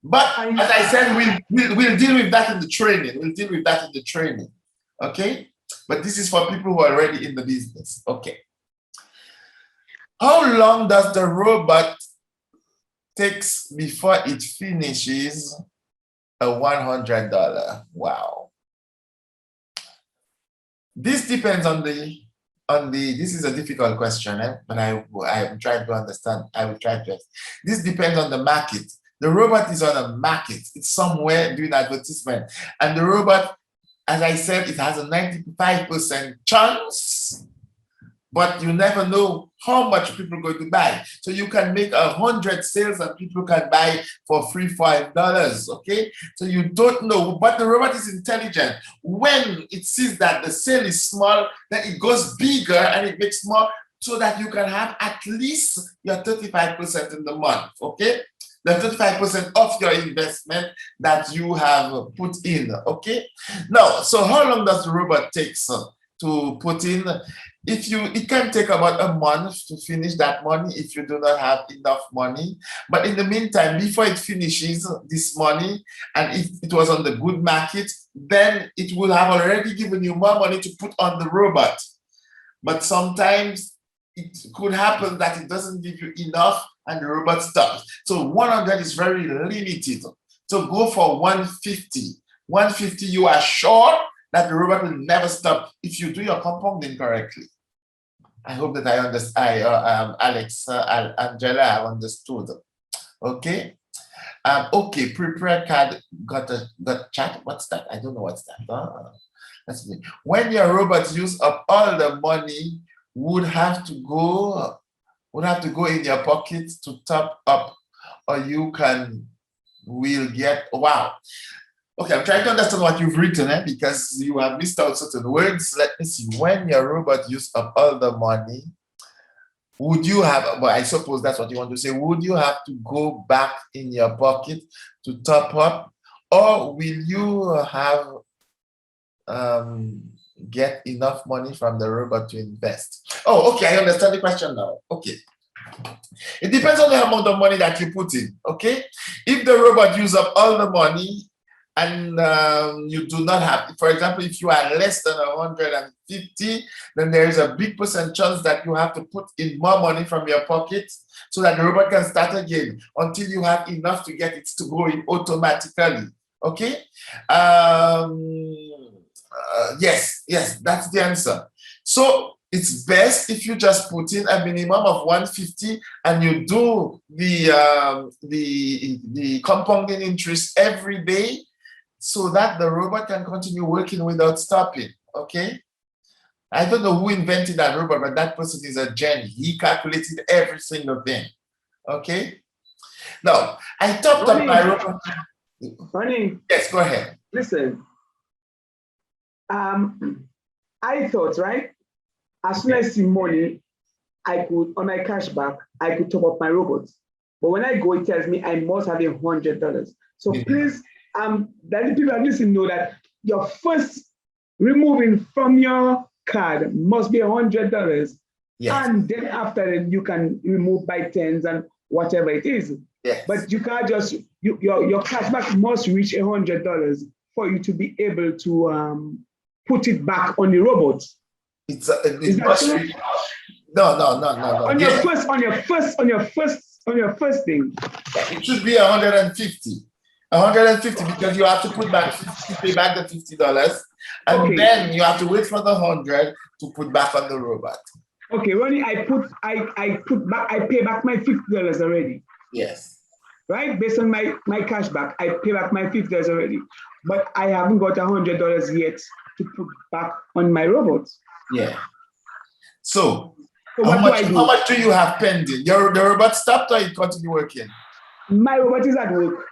But as I said, we'll deal with that in the training. Okay? But this is for people who are already in the business. Okay. How long does the robot takes before it finishes a $100? Wow. This depends on the this is a difficult question, but I'm trying to understand. I will try to. This depends on the market. The robot is on a market. It's somewhere doing advertisement. And the robot, as I said, it has a 95% chance, but you never know how much people are going to buy. So you can make 100 sales and people can buy for $3, $5, okay? So you don't know, but the robot is intelligent. When it sees that the sale is small, then it goes bigger and it makes more so that you can have at least your 35% in the month, okay? The 35% of your investment that you have put in, okay? Now, so how long does the robot take? to put in. It can take about a month to finish that money if you do not have enough money. But in the meantime, before it finishes this money, and if it was on the good market, then it will have already given you more money to put on the robot. But sometimes it could happen that it doesn't give you enough and the robot stops. So 100 is very limited. So go for 150. 150, you are sure that the robot will never stop if you do your compounding correctly. I hope that I understand. Angela, I understood. Okay. Okay, prepared card got chat. What's that? I don't know what's that. Let's see. When your robot use up all the money, would have to go in your pocket to top up, or you will get. Wow. Okay, I'm trying to understand what you've written, because you have missed out certain words. Let me see. When your robot use up all the money, would you have, well, I suppose that's what you want to say, would you have to go back in your pocket to top up, or will you have get enough money from the robot to invest? Oh, okay, I understand the question now. Okay. It depends on the amount of money that you put in, okay? If the robot use up all the money, and you do not have, for example, if you are less than 150, then there is a big percent chance that you have to put in more money from your pocket so that the robot can start again until you have enough to get it to go in automatically. Okay? Yes, that's the answer. So it's best if you just put in a minimum of 150 and you do the compounding interest every day, so that the robot can continue working without stopping, okay? I don't know who invented that robot, but that person is a genius. He calculated every single thing, okay? Now, I topped up my robot. Ronnie. Yes, go ahead. Listen, I thought, right? As soon as I see money, I could, on my cashback, I could top up my robots. But when I go, it tells me I must have $100. So please, that the people that listen know that your first removing from your card must be $100. Yes. And then after that, you can remove by tens and whatever it is. Yes. But you can't just, your cashback must reach $100 for you to be able to put it back on the robot. It must reach. No. On your first thing. It should be 150. 150 because you have to put back 50, pay back the $50, and then you have to wait for the 100 to put back on the robot. Okay, Ronnie, I pay back my $50 already. Yes. Right? Based on my cashback, I pay back my $50 already. But I haven't got $100 yet to put back on my robot. Yeah. So how much do you have pending? The robot stopped or it continue working? My robot is at work.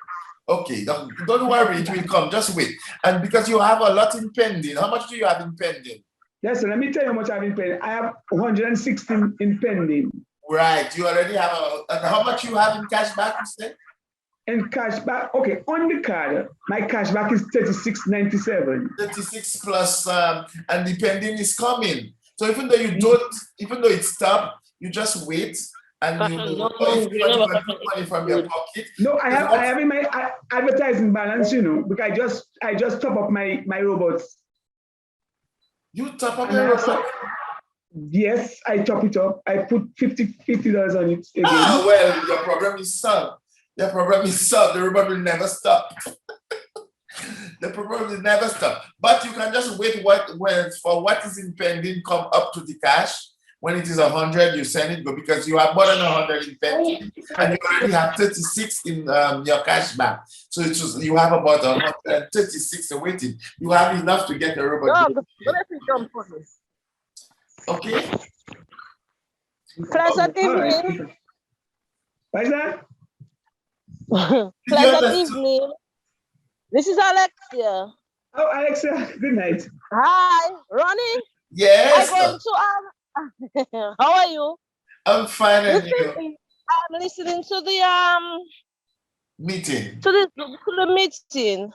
Okay, don't worry, it will come. Just wait. And because you have a lot in pending, how much do you have in pending? Yes, so let me tell you how much I have in pending. I have 116 in pending. Right, you already have how much you have in cashback, you said? In cashback, okay, on the card, my cashback is $36.97. 36 plus, and the pending is coming. So even though you don't, even though it stopped, you just wait. And you money from your pocket. No, I have in my advertising balance, because I just top up my robots. You top up your robot? Yes, I top it up. I put $50 on it again. Ah, well, your problem is solved. Your problem is solved. The robot will never stop. The problem will never stop. But you can just wait for what is in pending come up to the cash. When it is 100, you send it, but because you have more than 100 in pending, and you already have 36 in your cashback. So it's just, you have about 136 waiting. You have enough to get the robot. Okay. Pleasant evening. What's that? Pleasant evening. This is Alexia. Oh, Alexia, good night. Hi, Ronnie. Yes. I'm going to how are you? I'm fine. And you? I'm listening to the meeting. To the meeting,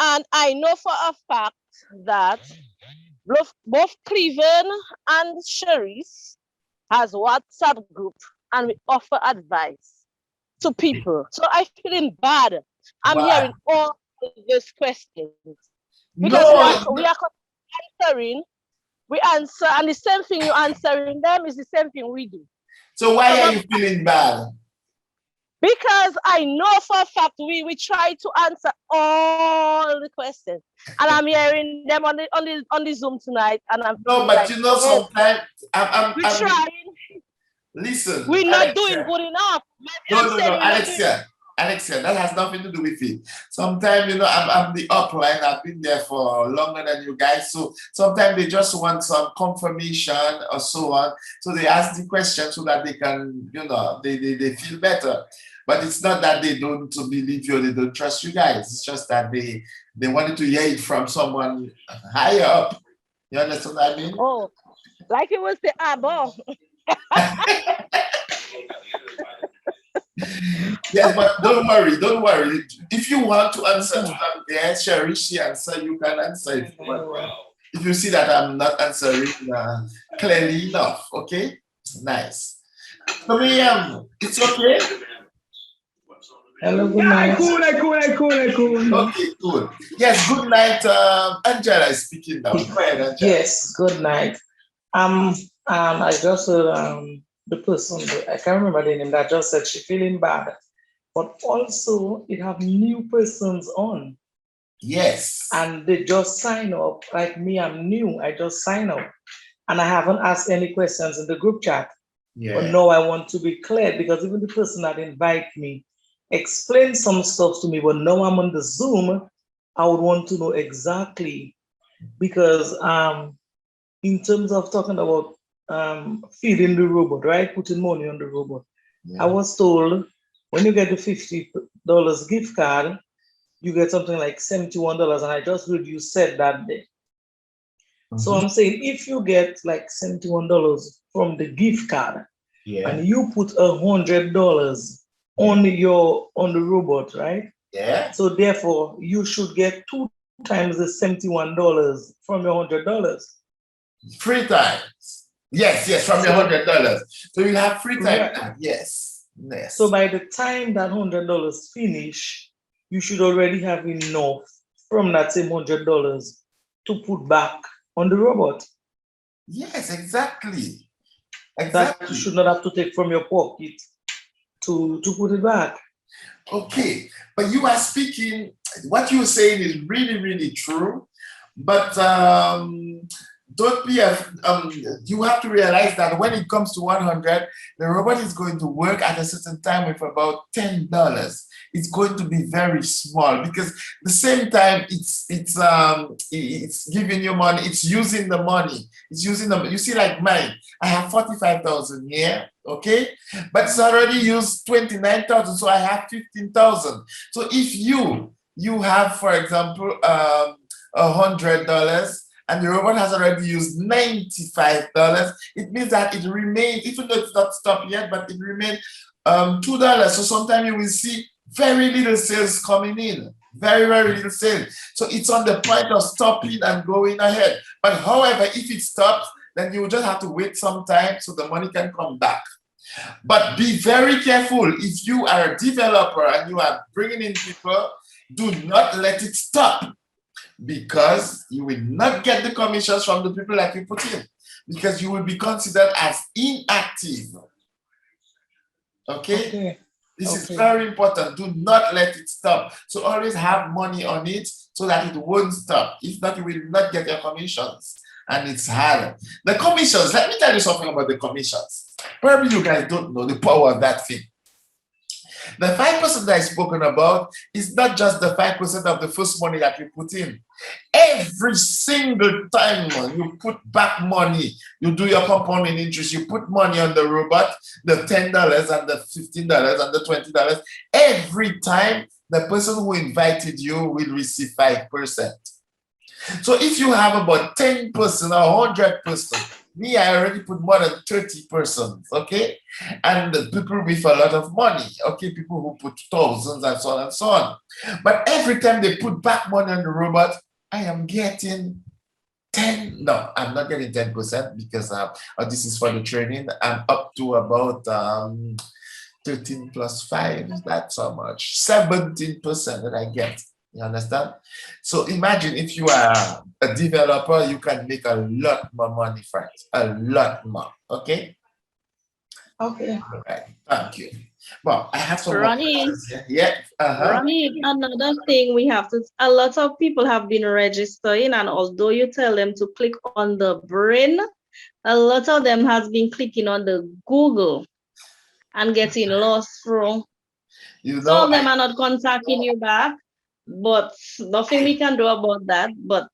and I know for a fact that both Cleveland and Cherise has WhatsApp group, and we offer advice to people. So I'm feeling bad. I'm Why? hearing all these questions because No, we are answering. We answer, and the same thing you're answering them is the same thing we do. so why are you feeling bad? Because I know for a fact we try to answer all the questions, and I'm hearing them on the Zoom tonight, and I'm No, but like, you know, oh, sometimes we're trying. listen, We're not doing Alexia. good enough. No, I'm saying we're not doing. Alexia, that has nothing to do with it. Sometimes, you know, I'm the upline. I've been there for longer than you guys. So sometimes they just want some confirmation or so on. So they ask the question so that they can, you know, they feel better. But it's not that they don't believe you or they don't trust you guys. It's just that they wanted to hear it from someone higher up. You understand what I mean? Oh, like it was the abonne. Yes, but don't worry. If you want to answer to them, yes, Sharishi answer, you can answer if you want. If you see that I'm not answering clearly enough, okay? Nice. So, it's okay? Hello, good night. Cool. Okay, good. Yes, good night. Angela is speaking now. Go ahead, Angela. Yes, good night. I just heard the person, I can't remember the name, that just said she feeling bad. But also it have new persons on. Yes. And they just sign up. Like me, I'm new. I just sign up. And I haven't asked any questions in the group chat. Yeah. But no, I want to be clear because even the person that invite me explained some stuff to me. But now I'm on the Zoom, I would want to know exactly because in terms of talking about feeding the robot, right? Putting money on the robot. Yeah. I was told when you get the $50 gift card, you get something like $71, and I just heard you said that day. So I'm saying if you get like $71 from the gift card, and you put $100 on the robot, right? Yeah. So therefore, you should get 2 times the $71 from your $100. 3 times. Yes, from your $100. So you have 3 times. Right. Yes. So by the time that $100 finish, you should already have enough from that same $100 to put back on the robot. Yes, exactly. That you should not have to take from your pocket to put it back. Okay, but you are speaking, what you're saying is really, really true. But don't be you have to realize that when it comes to 100, the robot is going to work at a certain time with about $10. It's going to be very small because the same time it's giving you money, it's using the money, it's using them. You see, like mine, I have 45,000 here, okay, but it's already used 29,000, so I have 15,000. So if you have, for example, $100 and the robot has already used $95, it means that it remains, even though it's not stopped yet, but it remains $2. So sometimes you will see very little sales coming in, very, very little sales. So it's on the point of stopping and going ahead. But however, if it stops, then you will just have to wait some time so the money can come back. But be very careful. If you are a developer and you are bringing in people, do not let it stop, because you will not get the commissions from the people that you put in, because you will be considered as inactive. Okay? This is very important. Do not let it stop. So always have money on it so that it won't stop. If not, you will not get your commissions. And it's hard. The commissions, let me tell you something about the commissions. Probably you guys don't know the power of that thing. The 5% that I've spoken about is not just the 5% of the first money that you put in. Every single time you put back money, you do your compounding interest, you put money on the robot, the $10 and the $15 and the $20, every time the person who invited you will receive 5%. So if you have about 10% or 100%, me, I already put more than 30%, okay? And the people with a lot of money, okay? People who put thousands and so on and so on. But every time they put back money on the robot, I am getting 10, no, I'm not getting 10% because this is for the training. I'm up to about 13 plus 5, that's how much? 17% that I get. You understand? So imagine if you are a developer, you can make a lot more money, friends. A lot more. Okay? Okay. All right. Thank you. Well, I have some more Ronnie, questions here. Yeah. Ronnie, another thing we have to, a lot of people have been registering, and although you tell them to click on the brain, a lot of them has been clicking on the Google and getting lost through. You Some know, of them are not contacting you back, but nothing we can do about that. But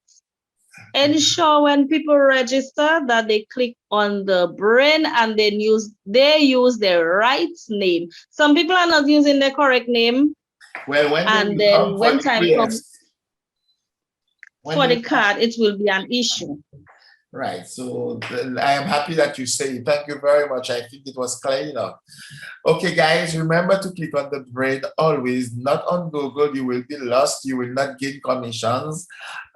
ensure when people register that they click on the brain and they use their right name. Some people are not using the correct name. well, when And they come then for when the time comes players, for the card, it will be an issue. right. So I am happy that you say it. Thank you very much. I think it was clear enough. Okay, guys, remember to click on the brain always, not on Google. You will be lost. You will not gain commissions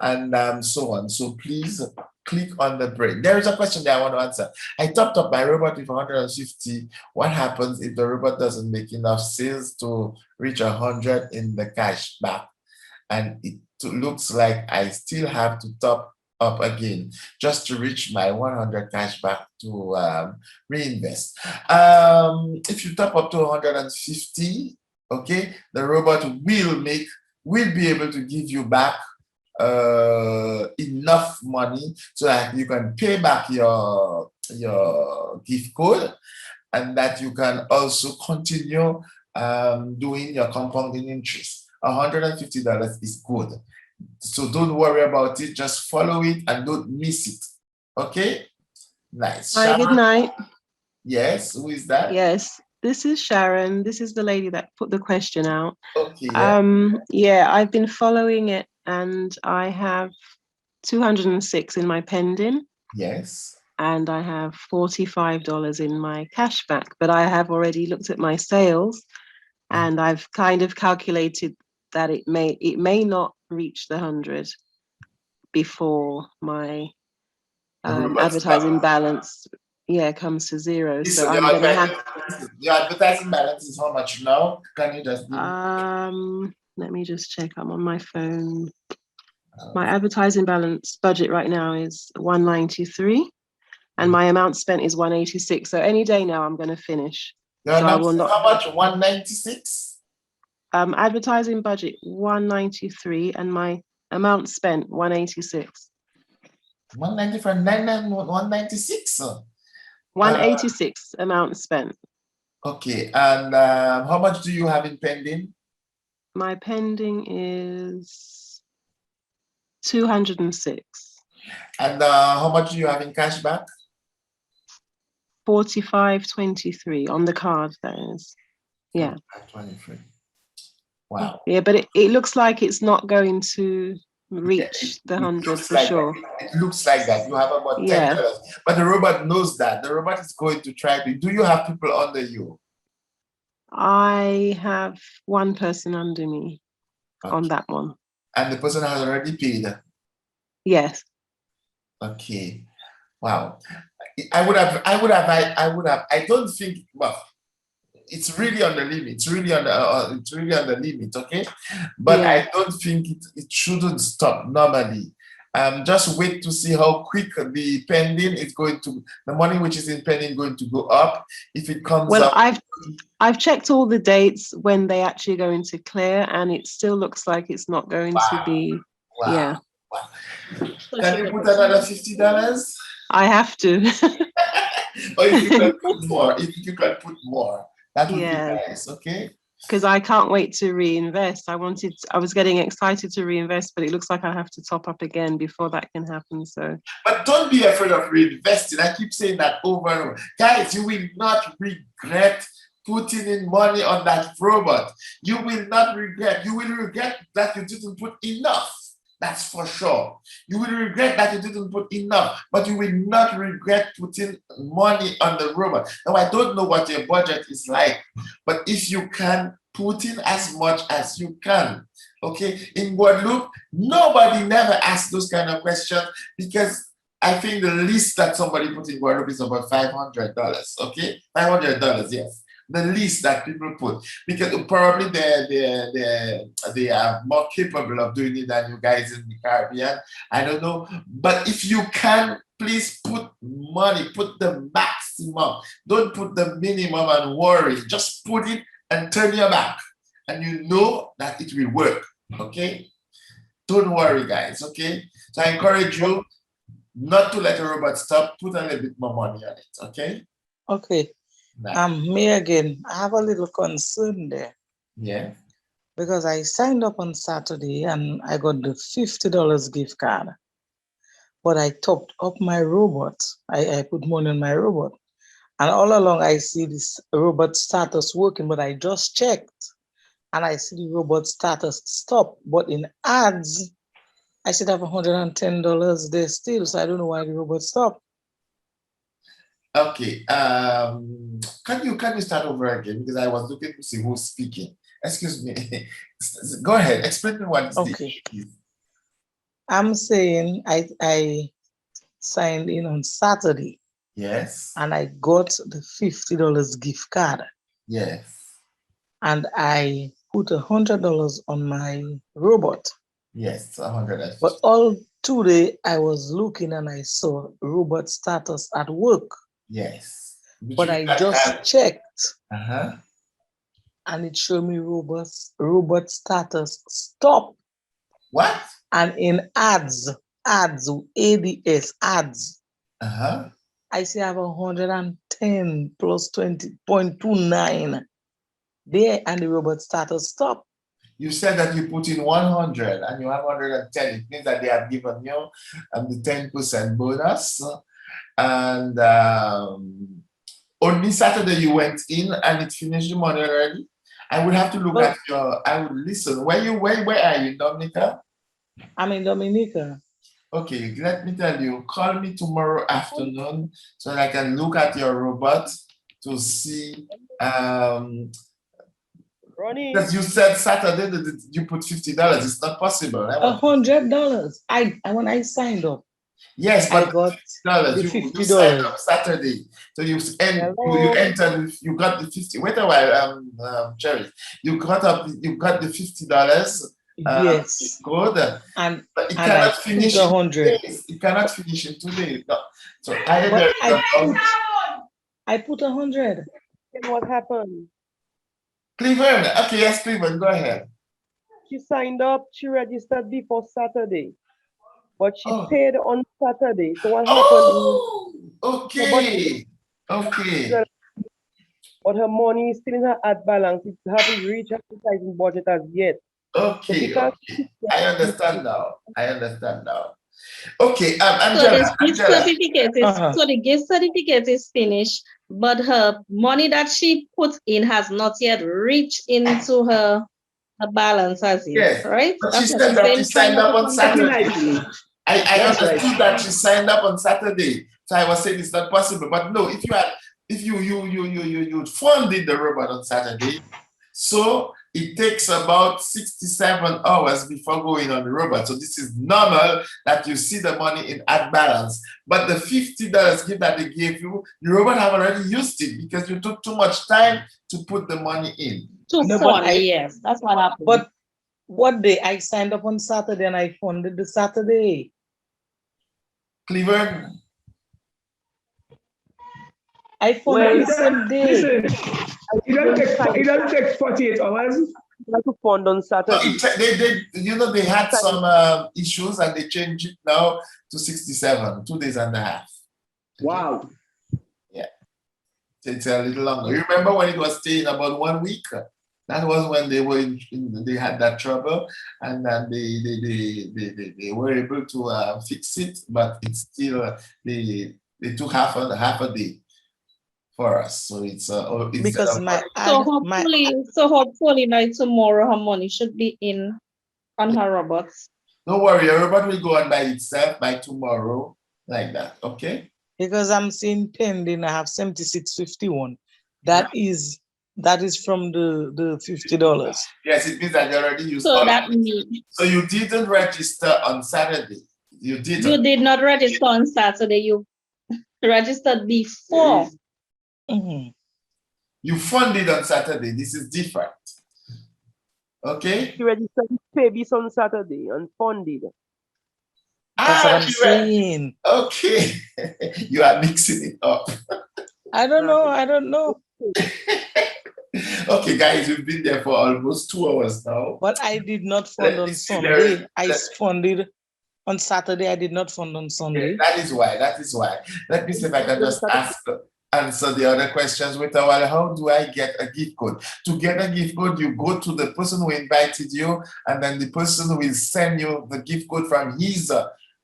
and so on. So please click on the brain. There is a question that I want to answer. I topped up my robot with 150. What happens if the robot doesn't make enough sales to reach 100 in the cash back? And it looks like I still have to top up again just to reach my 100 cash back to reinvest. If you top up to 150, okay, the robot will be able to give you back enough money so that you can pay back your gift code, and that you can also continue doing your compounding interest. $150 is good. So don't worry about it. Just follow it and don't miss it. Okay? Nice. Hi, good Sharon? night. Yes, who is that? Yes, this is Sharon. This is the lady that put the question out. Okay. Yeah. Yeah, I've been following it and I have 206 in my pending. Yes. And I have $45 in my cashback, but I have already looked at my sales and I've kind of calculated that it may not reach the 100 before my advertising balance comes to zero. Listen, So I'm gonna have your advertising balance is how much now? Can you just give me? let me just check. I'm on my phone. My advertising balance budget right now is 193 and my amount spent is 186. So any day now I'm gonna finish. So I will not. How much? 196? Advertising budget 193 and my amount spent 186. 194, 196. 186 amount spent. Okay, and how much do you have in pending? My pending is 206. And how much do you have in cash back? 45.23 on the card, that is. Yeah. 23. Wow. Yeah, but it looks like it's not going to reach the 100 for sure. It looks like that. You have about $10. But the robot knows that. The robot is going to try to. Do you have people under you? I have one person under me on that one. And the person has already paid? Yes. Okay. Wow. I don't think, well, it's really on the limit. It's really on the limit, okay? But I don't think it shouldn't stop normally. Just wait to see how quick the pending is going to, the money which is in pending going to go up. If it comes up. I've checked all the dates when they actually going to clear, and it still looks like it's not going to be. Wow. Yeah. Wow. Can you put another $50? I have to. Or if you can put more, that would be nice, okay? Because I can't wait to reinvest. I was getting excited to reinvest, but it looks like I have to top up again before that can happen. So, but don't be afraid of reinvesting. I keep saying that over and over. Guys, you will not regret putting in money on that robot. You will not regret. You will regret that you didn't put enough. That's for sure. You will regret that you didn't put enough, but you will not regret putting money on the robot. Now, I don't know what your budget is like, but if you can Put in as much as you can. Okay, in Guadeloupe, nobody never asks those kind of questions because I think the least that somebody put in Guadeloupe is about $500. Okay, $500, yes. The least that people put, because probably they are more capable of doing it than you guys in the Caribbean. I don't know, but if you can, please put money, put the maximum. Don't put the minimum and worry. Just put it and turn your back, and you know that it will work. Okay, don't worry, guys. Okay, so I encourage you not to let a robot stop. Put a little bit more money on it. Okay. Okay. Me again. I have a little concern there. Yeah. Because I signed up on Saturday and I got the $50 gift card. But I topped up my robot. I put money on my robot. And all along I see this robot status working, but I just checked and I see the robot status stop. But in ads, I should have $110 there still. So I don't know why the robot stopped. Okay. Can you start over again? Because I was looking to see who's speaking. Excuse me. Go ahead. Explain me what this is. I'm saying I signed in on Saturday. Yes. And I got the $50 gift card. Yes. And I put $100 on my robot. Yes, 150. But all today I was looking and I saw robot status at work. Yes. But I just checked. And it showed me robot status stop. What? And in ads, ADS, ads. I see I have 110 plus 20.29 there, and the robot status stop. You said that you put in 100 and you have 110. It means that they have given you the 10% bonus. And only Saturday you went in and it finished the money already. I would have to look at your. I would listen. Where are you, Dominica? I'm in Dominica. Okay, let me tell you, call me tomorrow afternoon so that I can look at your robot to see. Because you said Saturday that you put $50. It's not possible. $100. When I signed up. Yes, but I got the $50. You signed up Saturday, so you entered. You got the 50. Wait a while, Cherry. You got the $50. Yes. Code, but it cannot finish in 2 days. It cannot finish in 2 days. No. So I put 100. And what happened? Cleveland. Okay, yes, Cleveland. Go ahead. She signed up. She registered before Saturday, but she paid on Saturday. So what happened? Okay. Okay. But her money is still in her ad balance. It hasn't reached her advertising budget as yet. Okay, so I understand now. Okay, so Angela. So the gift certificate is finished, but her money that she put in has not yet reached into her balance as yet, right? But she said that she signed up on Saturday. I understood that she signed up on Saturday. So I was saying it's not possible. But no, if you funded the robot on Saturday, so it takes about 67 hours before going on the robot. So this is normal that you see the money in ad balance. But the $50 gift that they gave you, the robot have already used it because you took too much time to put the money in. Yes, that's what happened. But what day? I signed up on Saturday and I funded the Saturday. Cleveland. I funded the same day. Listen, it doesn't take 48 hours. To fund on Saturday. They had some issues and they changed it now to 67, 2 days and a half. Wow. Yeah. It's a little longer. You remember when it was staying about 1 week? That was when they had that trouble, and then they were able to fix it, but it's still they took half a day for us. So it's because hopefully by tomorrow her money should be in on her robots. Don't worry, your robot will go on by itself by tomorrow, like that. Okay. Because I'm seeing pending, I have 7651. That is That is from the $50. Yes, it means that you already used So all that of it. means So you didn't register on Saturday. You didn't. you did not register on Saturday. You registered before. You funded on Saturday. This is different. Okay? She registered babies on Saturday and funded. That's what I'm saying. Okay. You are mixing it up. I don't know. Okay, guys, we've been there for almost 2 hours now. But I did not fund on Sunday. I funded on Saturday. I did not fund on Sunday. That is why. Let me see if I can just answer the other questions with a while. How do I get a gift code? To get a gift code, you go to the person who invited you, and then the person will send you the gift code from his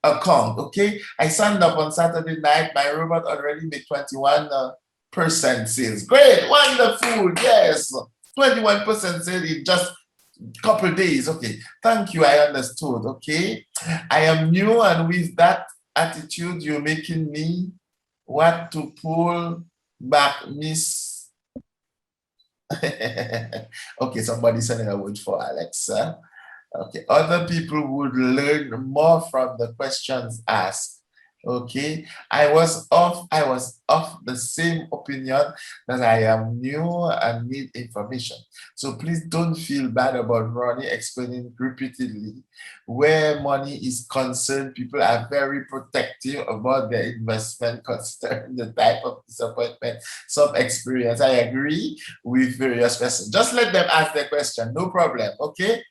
account. Okay, I signed up on Saturday night. My robot already made 21% sales. Great, wonderful, yes, 21% sale in just a couple days. Okay, thank you, I understood. Okay, I am new, and with that attitude, you're making me want to pull back, miss. Okay, somebody sending a word for Alexa. Okay, other people would learn more from the questions asked. Okay, I was of the same opinion that I am new and need information. So please don't feel bad about Ronnie explaining repeatedly. Where money is concerned, people are very protective about their investment considering the type of disappointment some experience. I agree with various persons. Just let them ask their question, no problem, okay?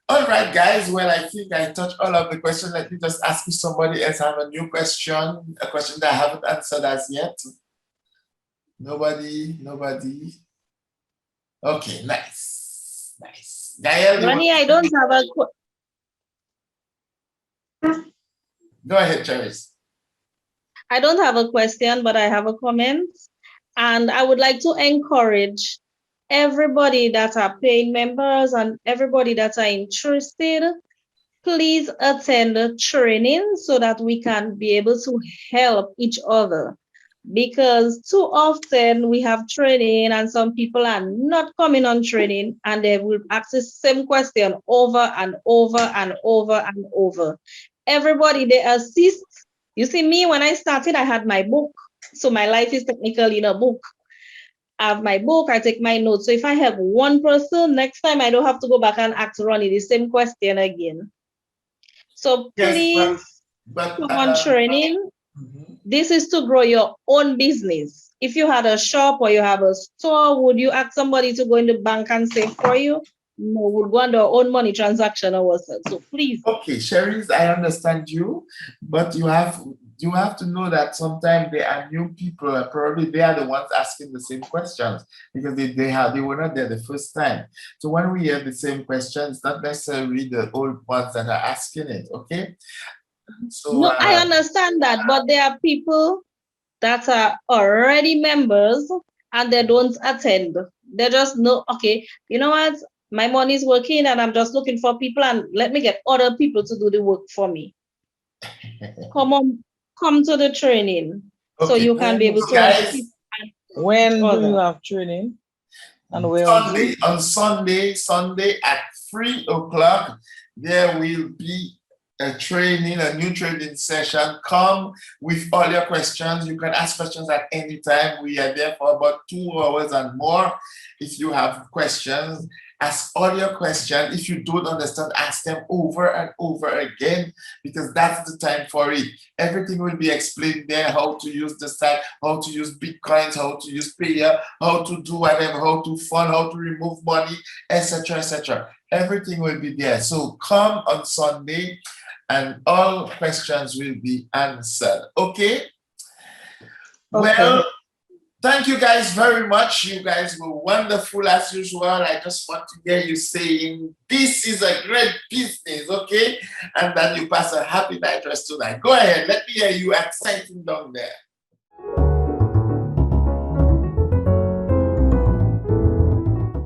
All right, guys. Well, I think I touched all of the questions. Let me just ask if somebody else have a new question, a question that I haven't answered as yet. Nobody. Okay, nice. Gael, Ronnie, I don't have a go ahead, Cherise. I don't have a question, but I have a comment. And I would like to encourage everybody that are paying members and everybody that are interested, please attend the training so that we can be able to help each other. Because too often we have training and some people are not coming on training and they will ask the same question over and over and over and over. Everybody, they assist. You see, me, when I started, I had my book. So my life is technically in a book. I have my book, I take my notes. So if I have one person, next time I don't have to go back and ask Ronnie the same question again. So please, come on training. This is to grow your own business. If you had a shop or you have a store, would you ask somebody to go in the bank and save for you? No, we'll go on our own money transaction ourselves. So please. Okay, Cherise, I understand you, but you have to know that sometimes there are new people, and probably they are the ones asking the same questions because they were not there the first time. So when we hear the same questions, not necessarily the old ones that are asking it. Okay. So no, I understand that, but there are people that are already members and they don't attend. They just know, okay, you know what? My money is working and I'm just looking for people and let me get other people to do the work for me. Come to the training so you can be able to assist. When do you have training? And where? On Sunday at 3 o'clock, there will be a new training session. Come with all your questions. You can ask questions at any time. We are there for about 2 hours and more. If you have questions, ask all your questions. If you don't understand, ask them over and over again, because that's the time for it. Everything will be explained there, how to use the site, how to use Bitcoins, how to use Payer, how to do whatever, how to fund, how to remove money, etc., etc. Everything will be there. So come on Sunday and all questions will be answered. Okay? Well, thank you guys very much. You guys were wonderful as usual. I just want to hear you saying, this is a great business, okay? And then you pass a happy night rest tonight. Go ahead, let me hear you exciting down there.